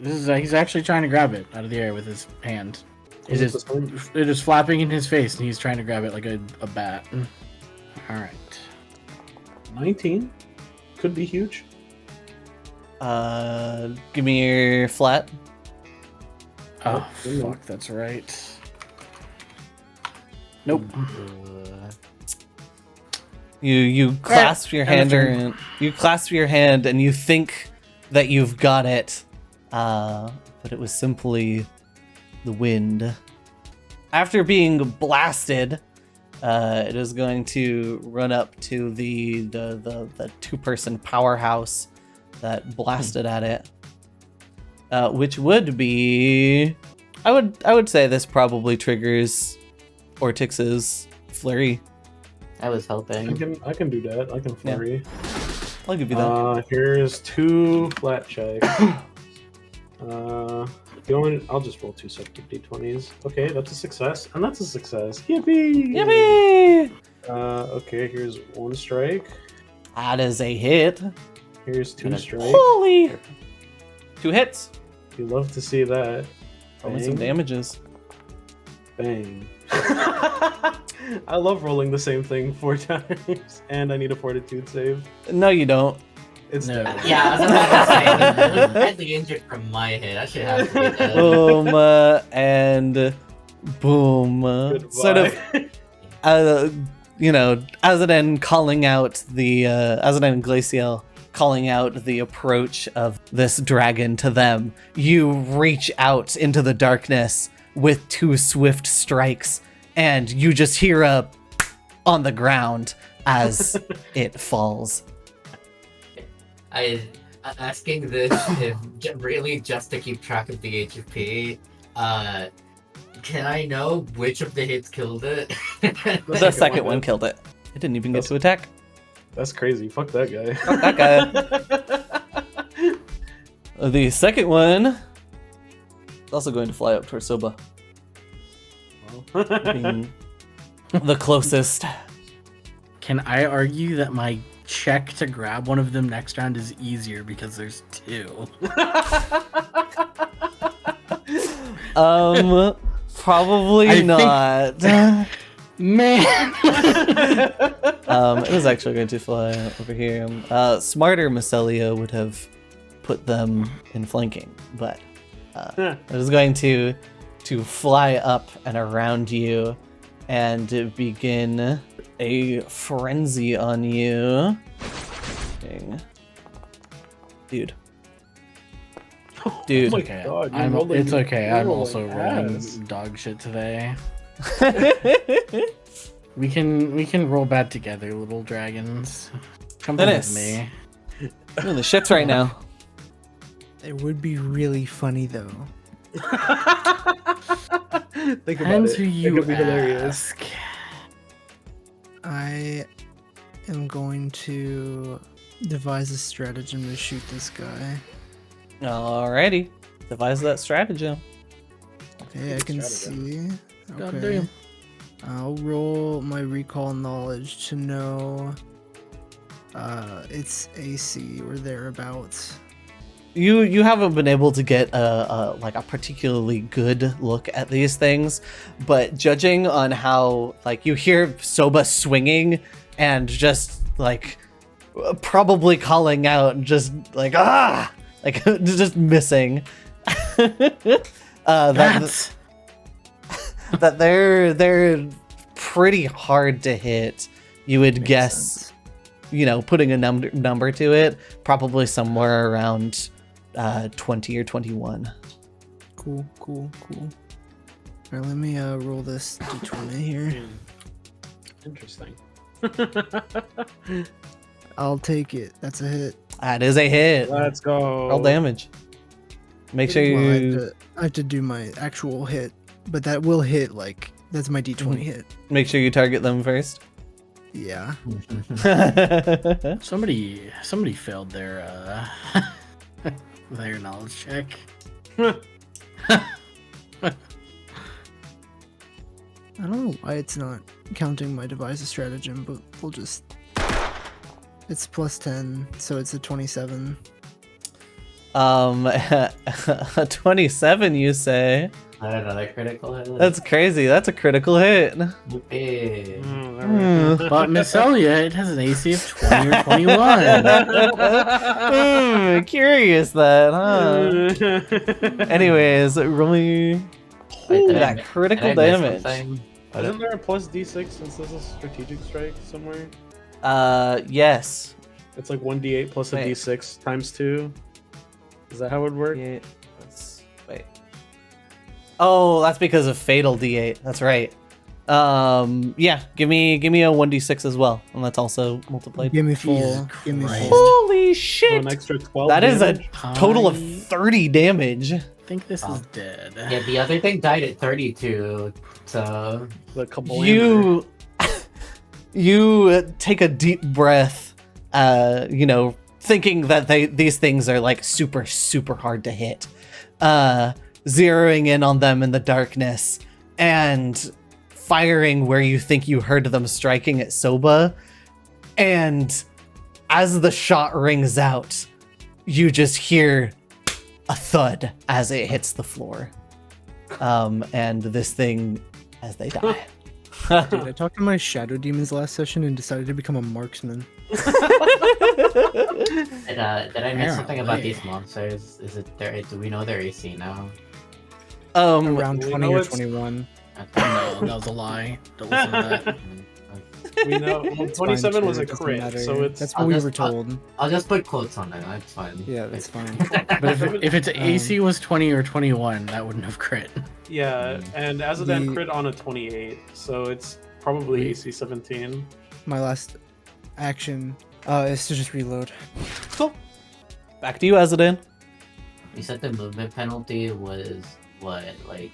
He's actually trying to grab it out of the air with his hand. It Is it is, the same? it is flapping in his face, and he's trying to grab it like a bat. All right. 19 could be huge. Give me your flat. Oh, Ooh. fuck, that's right. Nope. You clasp your hand, turn. and you think that you've got it, but it was simply the wind. After being blasted, it is going to run up to the 2-person powerhouse that blasted at it, which would be, I would say this probably triggers Ortix's flurry. I was hoping. I can do that. I can flurry. I'll give you that. Here's 2 flat checks. I'll just roll 2 separate d20s. Okay, that's a success, and that's a success. Yippee! Yippee! Okay, here's 1 strike. That is a hit. Here's 2 And a- strikes. Holy! 2 hits. You love to see that. Roll me some Bang. damages. Bang. I love rolling the same thing 4 times, and I need a fortitude save. No, you don't. It's No. dead. Yeah, I was about to say, I was badly injured from my hit. I should have to be dead. And Boom. Sort of, Azaden calling out the Azaden and Glacial calling out the approach of this dragon to them. You reach out into the darkness with 2 swift strikes, and you just hear a on the ground as it falls. I'm asking this if really just to keep track of the HP. Can I know which of the hits killed it? The second one killed it. It didn't even get to attack. That's crazy. Fuck that guy. Fuck that guy. The second one is also going to fly up towards Soba. Being the closest. Can I argue that my check to grab one of them next round is easier because there's 2? Probably I not. Man. It was actually going to fly over here. Smarter Mycelia would have put them in flanking, but it was going to fly up and around you and begin a frenzy on you. Dang. Dude. Oh my God, it's okay. I'm also rolling ass. dog shit today. We can roll bad together, little dragons. Come with me. I'm in the shits right now. It would be really funny though. Think about Depends it. who It you could be hilarious. ask. I am going to devise a stratagem to shoot this guy. Alrighty. Devise that stratagem. Okay, I can see. God Okay. damn. I'll roll my recall knowledge to know its AC or thereabouts. You haven't been able to get a particularly good look at these things, but judging on how you hear Soba swinging and just probably calling out and just just missing. That they're pretty hard to hit. You would Makes guess, sense. putting a number to it, probably somewhere around 20 or 21. Cool. Alright, let me roll this d20 here. Interesting. I'll take it. That's a hit. That is a hit. Let's go. Roll damage. Make sure Well, I you have to do my actual hit, but that will hit that's my d20 hit. make sure you target them first. Yeah. Somebody failed their their knowledge check. I don't know why it's not counting my devise a stratagem, but we'll just. It's plus 10, so it's a 27. A 27, you say? Another critical hit. That's crazy. That's a critical hit. Hey. But Miss Elliot, it has an AC of 20 or 21. Curious that, huh? Anyways, really that critical damage. Isn't there a plus d6 since this is strategic strike somewhere? Yes. It's like 1d8 plus a Wait. d6 times 2. Is that how it would work? Yeah, wait. Oh, that's because of fatal d8. That's right. Yeah. Give me a 1d6 as well, and that's also multiplied. Give me Jesus full. Give me Christ. full. Holy So shit! an extra 12 That is a damage? total of 30 damage. I think this is dead. Yeah, the other thing died at 32, so... The kablam. You take a deep breath, thinking that these things are super, super hard to hit. Zeroing in on them in the darkness and firing where you think you heard them striking at Soba. And as the shot rings out, you just hear a thud as it hits the floor. And this thing, as they die. Dude, I talked to my shadow demons last session and decided to become a marksman. Did I miss something about these monsters? Do we know their AC now? Around we 20 know or it's- 21. No, that was a lie. Don't listen to that. We know well, It's fine, 27 was too, a it doesn't crit, matter. so it's That's what I'll we just- were told. I'll just put quotes on it. That's fine. Yeah, that's fine. But if its AC was 20 or 21, that wouldn't have crit. yeah, and Azadan The- crit on a 28, so it's probably AC 17. My last action is to just reload. Cool. Back to you, Azadan. You said the movement penalty was what, like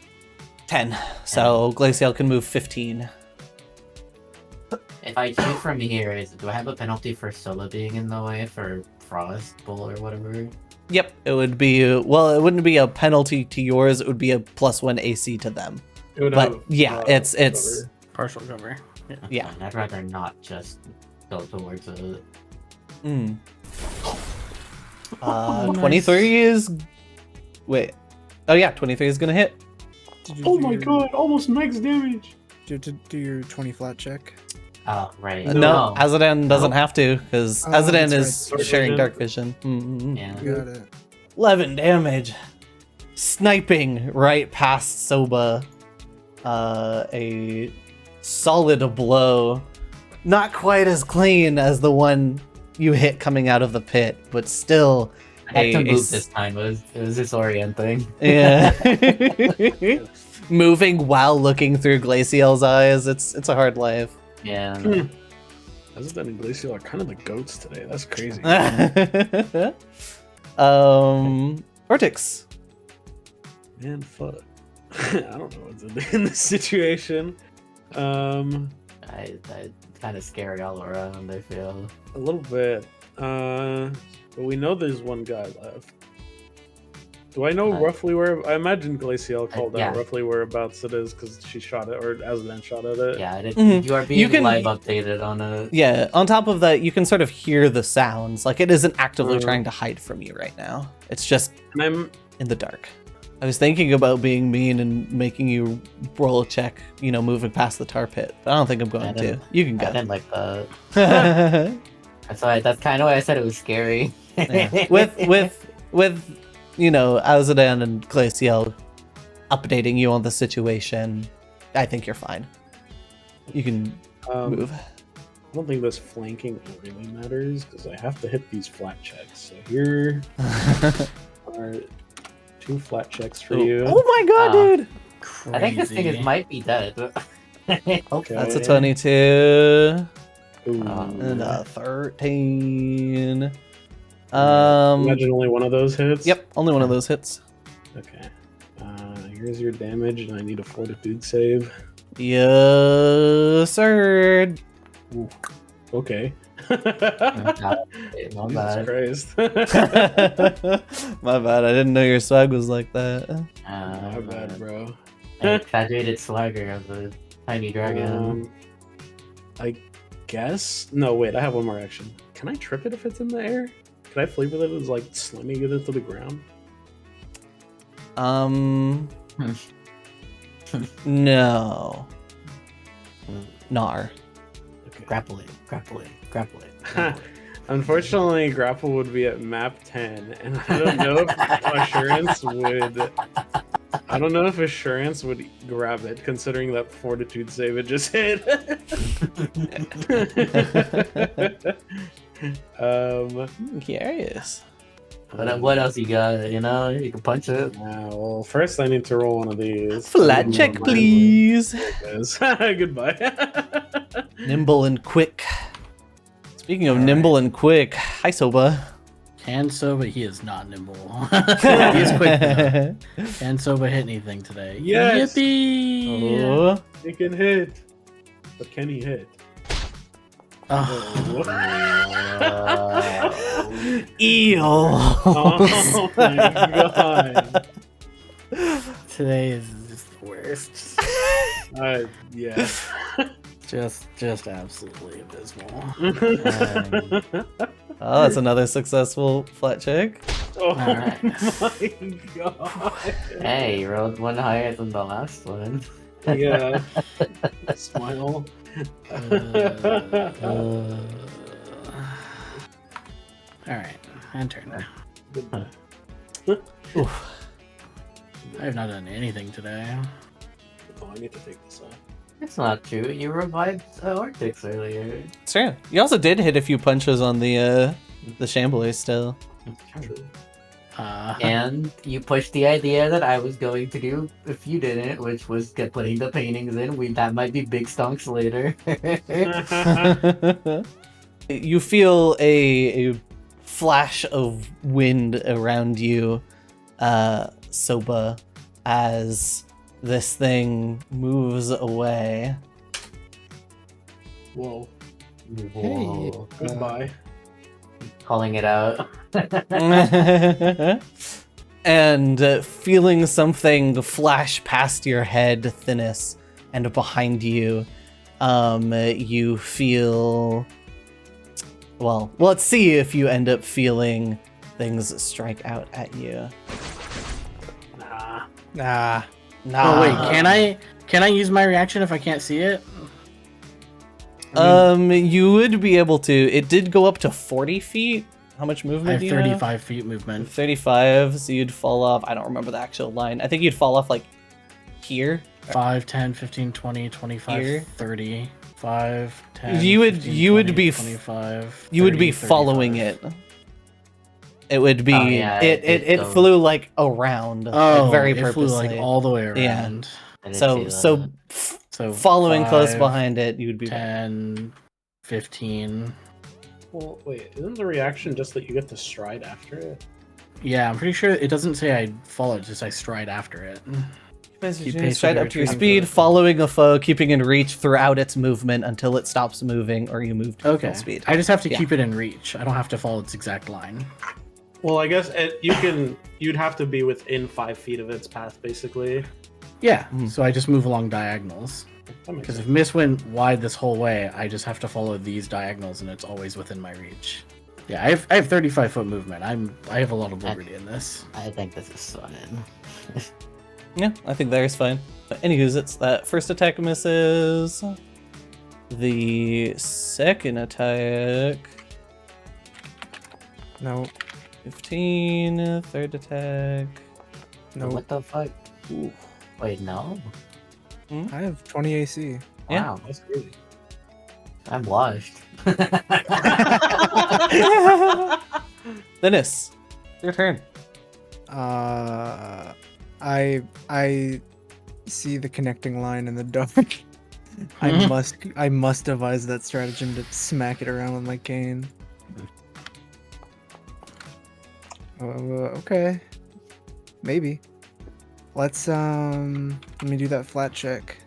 10. So Glacial can move 15. if I shoot from here, do I have a penalty for Sola being in the way for Frost Bolt or whatever? Yep, it would be, well, it wouldn't be a penalty to yours, it would be a +1 AC to them. It would But have, yeah, it's cover. Partial cover. Yeah. Fine, I'd rather not just go towards it. Mm. Nice. 23 is. Wait. Oh, yeah, 23 is gonna hit. Did you Oh do my your- god, almost max damage! Did you do your 20 flat check? Oh, right. No, Azadan doesn't have to, because Oh, Azadan that's is right. sharing Dark dark vision. Mm-mm. Yeah. Got it. 11 damage. Sniping right past Soba. A solid blow. Not quite as clean as the one you hit coming out of the pit, but still. I had to a move s- this time. It was disorienting. Yeah. Moving while looking through Glacial's eyes, it's a hard life. Yeah. Azadan and Glacial are kind of the goats today. That's crazy. Vortex. Man, fuck. I don't know what to do in this situation. I kind of scary all around, I feel. A little bit. But we know there's one guy left. Do I know roughly where? I imagine Glacial called yeah. out roughly whereabouts it is because she shot it, or Azadan shot at it. Yeah, Mhm. you are being You can- live updated on it. Yeah, on top of that, you can sort of hear the sounds. Like, it isn't actively Mhm. trying to hide from you right now. It's just And I'm in the dark. I was thinking about being mean and making you roll a check, moving past the tar pit, but I don't think I'm going to. You can I go. didn't like that. That's kind of why I said it was scary. Yeah. With Azadan and Glacial updating you on the situation, I think you're fine. You can move. I don't think this flanking really matters because I have to hit these flat checks. So here are 2 flat checks for you. Oh my god, dude! Crazy. I think this thing might be dead. Okay. That's a 22 Ooh. and a 13. Imagine only one of those hits. Yep, only one of those hits. Okay. Here's your damage, and I need a fortitude save. Yes, sir. Ooh. Okay. Not Jesus bad. Christ. My bad. I didn't know your swag was like that. My bad, bro. Exaggerated swagger of the tiny dragon. I guess. No, wait. I have one more action. Can I trip it if it's in the air? Can I flavor that as like slamming it into the ground? No. Nar. Okay. Grapple it. Unfortunately, grapple would be at map 10, and I don't know if assurance would. I don't know if assurance would grab it, considering that fortitude save it just hit. I'm curious. But what else you got? You can punch it. Well, first I need to roll one of these. Flat check, please. There it is. Goodbye. Nimble and quick. Speaking of nimble and quick, hi Soba. Can Soba, he is not nimble. He is quick though. Can Soba hit anything today? Yes. Yippee! Oh. He can hit. But can he hit? Oh, Eel. Oh my god. today is just the worst. Yeah. Just absolutely abysmal. Oh, that's another successful flat check. Oh Alright. my god. Hey, you rolled one higher than the last one. Yeah. Smile. Alright, and turn. Oof. I have not done anything today. Oh, I need to take this off. It's not true. You revived Ortix earlier. It's true. You also did hit a few punches on the Shambler still. True. And you pushed the idea that I was going to do if you didn't, which was get putting the paintings in. That might be big stonks later. You feel a flash of wind around you, Soba, as this thing moves away. Whoa. Whoa. Goodbye. Calling it out. And feeling something flash past your head, Thinnis, and behind you, you feel... Well, let's see if you end up feeling things strike out at you. Nah. Oh wait, can I use my reaction if I can't see it? You would be able to. It did go up to 40 feet. How much I movement have do you 35 feet movement. 35, so you'd fall off. I don't remember the actual line. I think you'd fall off like here. 5, 10, 15, 20, 25, Here. 30. 5, 10, You would- 15, you would 20, be 25, You would 30, be following 35. it. It would be. Oh, yeah, it it flew like around, Oh, like, very it purposely. flew like all the way around. Yeah. I didn't So see so that. So following close 5, behind it, you would be. 10, 15. Well, wait, isn't the reaction just that you get to stride after it? Yeah, I'm pretty sure it doesn't say I follow, it just I stride after it. Keep pace Straight with up to your your speed, team. following a foe, keeping in reach throughout its movement until it stops moving, or you move to Okay. full speed. I just have to Yeah. keep it in reach. I don't have to follow its exact line. Well, I guess you'd have to be within 5 feet of its path, basically. Yeah, Mhm. so I just move along diagonals. That makes Because sense. if Miss went wide this whole way, I just have to follow these diagonals, and it's always within my reach. Yeah, I have 35-foot movement. I have a lot of liberty in this. I think this is fun. Yeah, I think that is fine. But anywho's, it's that first attack misses. The second attack, No, 15. Third attack. no. What the fuck? Ooh. Wait, no. I have 20 AC. Yeah. Wow, That's crazy. I'm washed. Dennis, your turn. I see the connecting line in the dark. I must devise that stratagem to smack it around with my cane. Okay. Maybe. Let me do that flat check.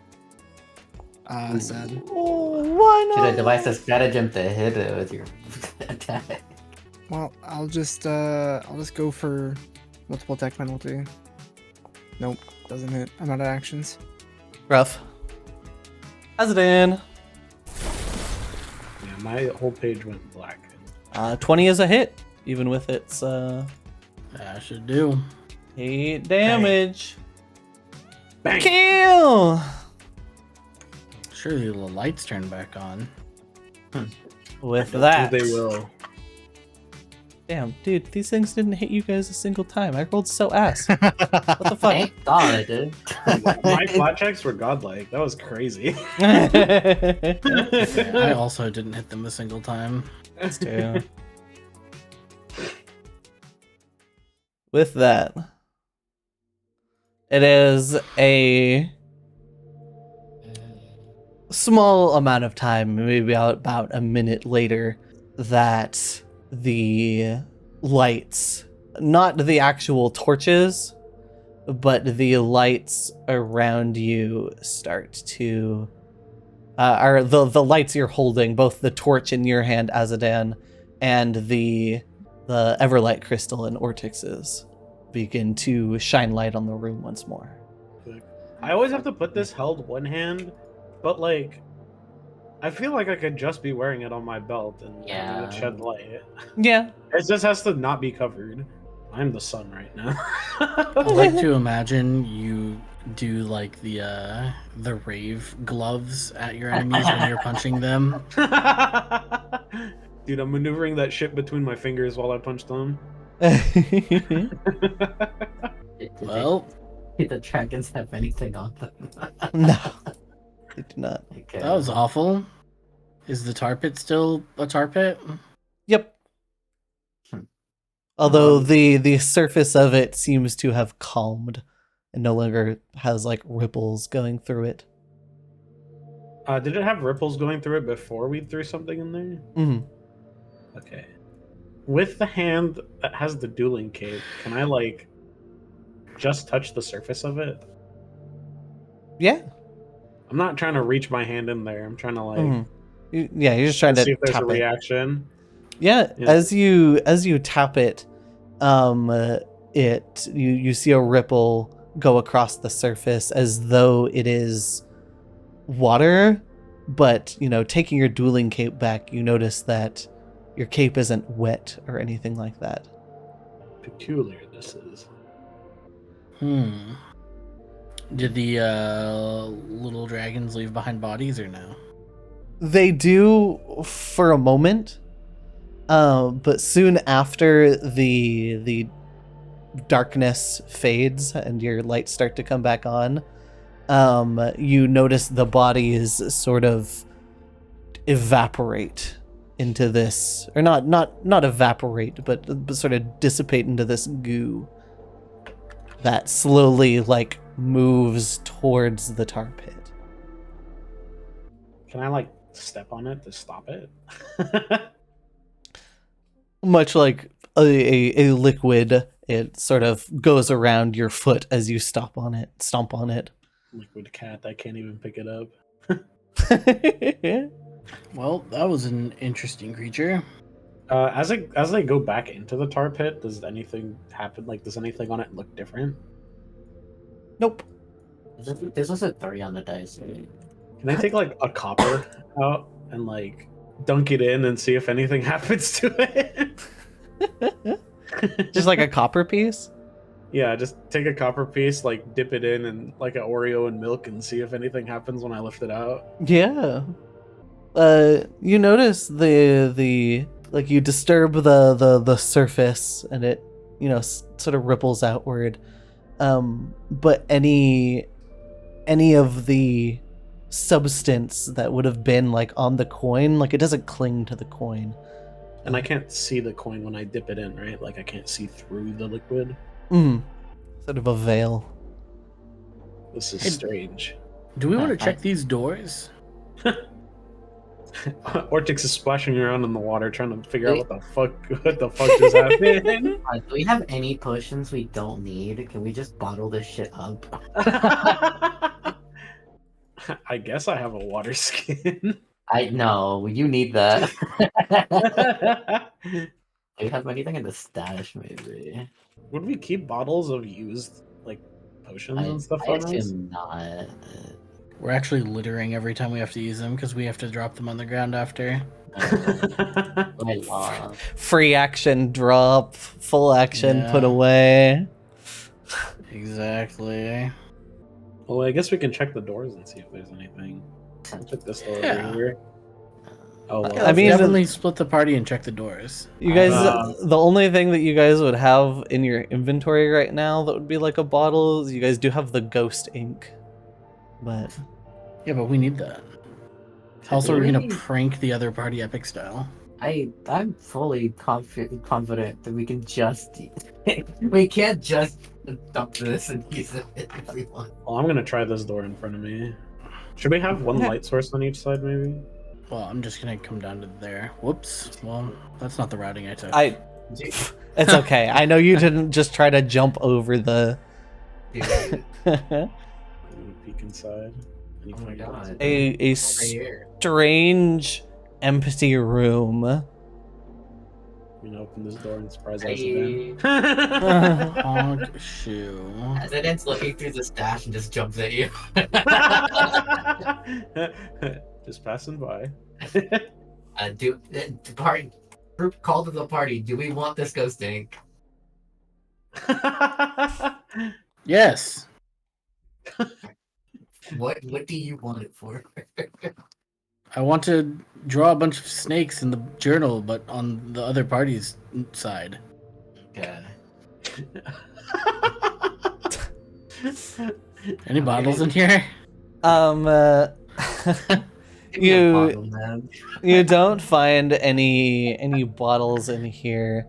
Sad. Oh, why Should I not? devise a stratagem to hit it with your attack? Well, I'll just go for multiple attack penalty. Nope, doesn't hit. I'm out of actions. Rough. How's it in? Yeah, my whole page went black. 20 is a hit, even with its That should do. 8 damage. Bang! Kill! Surely the lights turn back on. With that. They will. Damn, dude, these things didn't hit you guys a single time. I rolled so ass. What the fuck? Thank God I did. My flat checks were godlike. That was crazy. Yeah, I also didn't hit them a single time. That's true. With that, it is a small amount of time, maybe about a minute later, that the lights, not the actual torches, but the lights around you start to, are the lights you're holding, both the torch in your hand, Azadan, and the Everlight crystal in Ortix's, begin to shine light on the room once more. I always have to put this held one hand, but like, I feel like I could just be wearing it on my belt and Yeah. it would shed light. Yeah. It just has to not be covered. I'm the sun right now. I'd like to imagine you do like the rave gloves at your enemies when you're punching them. Dude, I'm maneuvering that shit between my fingers while I punch them. Well, the dragons have anything on them? No, they do not. Okay. That was awful. Is the tar pit still a tar pit? Yep. Hmm. Although the surface of it seems to have calmed and no longer has like ripples going through it. Did it have ripples going through it before we threw something in there? Mhm. Okay. With the hand that has the dueling cape, can I like just touch the surface of it? Yeah. I'm not trying to reach my hand in there. I'm trying to like Mhm. Yeah, you're just trying to see if there's a tap it. reaction. Yeah, Yeah. as you tap it, you see a ripple go across the surface as though it is water, but taking your dueling cape back, you notice that your cape isn't wet or anything like that. Peculiar this is. Did the little dragons leave behind bodies or no? They do for a moment, but soon after the darkness fades and your lights start to come back on, you notice the bodies sort of evaporate into this, or not evaporate, but sort of dissipate into this goo that slowly like moves towards the tar pit. Can I like step on it to stop it? Much like a liquid, it sort of goes around your foot as you stomp on it. Liquid cat, I can't even pick it up. Well, that was an interesting creature. As they go back into the tar pit, does anything happen? Like, does anything on it look different? Nope. This was a 3 on the dice. Can I take like a copper out and like dunk it in and see if anything happens to it? Just like a copper piece? Yeah, just take a copper piece, like dip it in and like an Oreo in milk and see if anything happens when I lift it out. Yeah. You notice the like you disturb the surface and it sort of ripples outward. But any of the substance that would have been like on the coin, like it doesn't cling to the coin. And I can't see the coin when I dip it in, right? Like I can't see through the liquid. Sort of a veil. This is Hey, strange. Do we want to check these doors? Ortix is splashing around in the water trying to figure out what the fuck just happened. Do we have any potions we don't need? Can we just bottle this shit up? I guess I have a water skin. I know, you need that. Do we have anything in the stash, maybe? Would we keep bottles of used like potions and stuff I on us? assume not. We're actually littering every time we have to use them because we have to drop them on the ground after. By law. Free action drop, full action Yeah. put away. Exactly. Well, I guess we can check the doors and see if there's anything. I'll check this door Yeah. over here. Oh, well. I mean, definitely split the party and check the doors. You guys, Uh, the only thing that you guys would have in your inventory right now that would be like a bottle is you guys do have the ghost ink. But Yeah, but we need that. Also, we're gonna Really? prank the other party epic style. I'm fully confident that we can just we can't just dump this and use it if we want. well, I'm gonna try this door in front of me. Should we have one Yeah. light source on each side, maybe? Well, I'm just gonna come down to there. Whoops. Well, that's not the routing I took. it's okay. I know you didn't just try to jump over the. Dude, Let me peek inside. oh my god. a Right here. strange empty room. I'm gonna open this door and surprise us Hey. again. Honk shoe. President's looking through the stash and just jumps at you. Just passing by. Party group call to the party. Do we want this ghost ink? Yes. What do you want it for? I want to draw a bunch of snakes in the journal, but on the other party's side. Okay. Any bottles in here? Um, uh, Give me a you bottle, man. you don't find any bottles in here.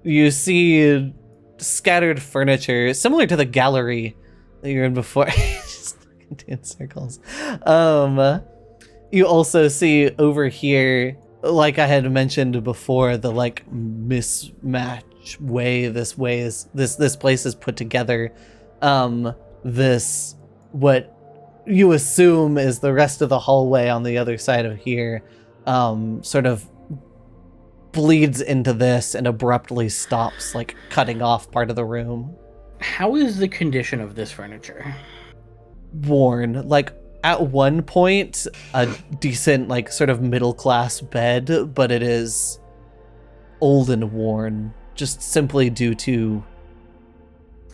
You see scattered furniture similar to the gallery that you're in before. Just fucking doing circles. You also see over here, like I had mentioned before, the like mismatch way this place is put together. This what you assume is the rest of the hallway on the other side of here, sort of bleeds into this and abruptly stops, like cutting off part of the room. How is the condition of this furniture? Worn. Like at one point, a decent, like sort of middle class bed, but it is old and worn, just simply due to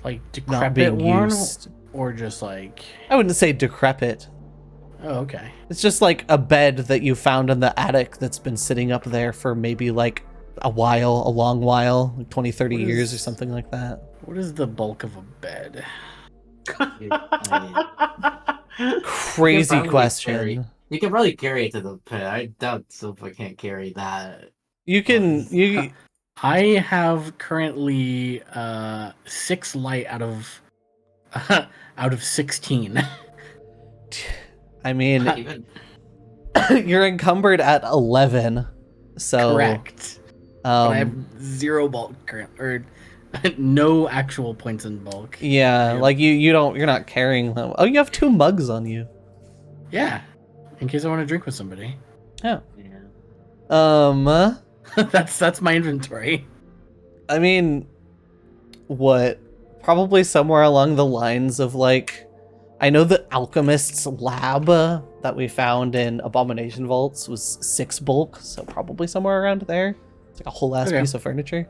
Like not decrepit being worn? used. Or just like... I wouldn't say decrepit. Oh, okay. It's just like a bed that you found in the attic that's been sitting up there for maybe like a long while, like 20, 30 What years or is- something like that. What is the bulk of a bed? Crazy probably question. You can probably carry it to the pit. I doubt Silva can't carry that. You I have currently 6 light out of 16. I mean, Even you're encumbered at 11. So Correct. But I have um 0 bulk current, or no actual points in bulk. yeah, Yeah. like you're not carrying them. Oh, you have 2 mugs on you. Yeah, in case I want to drink with somebody. Oh. yeah. That's my inventory. I mean, what? Probably somewhere along the lines of like, I know the alchemist's lab that we found in Abomination Vaults was 6 bulk, so probably somewhere around there. It's like a whole ass Okay. piece of furniture.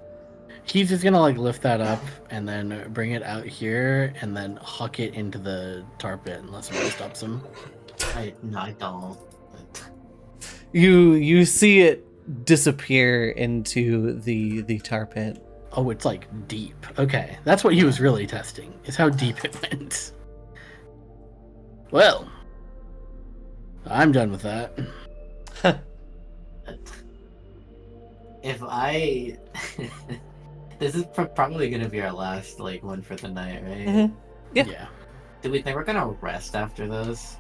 He's just gonna like lift that up and then bring it out here and then huck it into the tar pit unless somebody stops him. I don't. You see it disappear into the tar pit. Oh, it's like deep. Okay, that's what he was really testing, is how deep it went. Well, I'm done with that. If I, this is probably gonna be our last like one for the night, right? Mhm. Yeah. Yeah. Do we think we're gonna rest after this?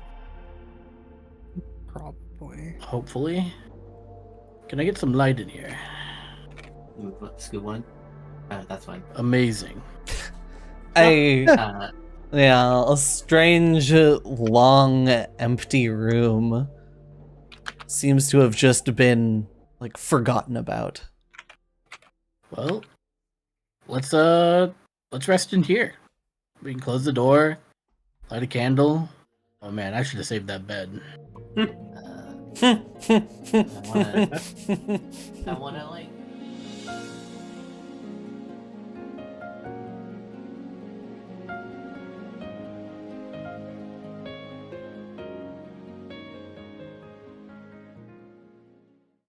Probably. Hopefully. Can I get some light in here? Scoop one. That's fine. Amazing. Uh, Yeah, a strange, long, empty room. Seems to have just been, like, forgotten about. Well, let's rest in here. We can close the door, light a candle. Oh man, I should have saved that bed. I wanna like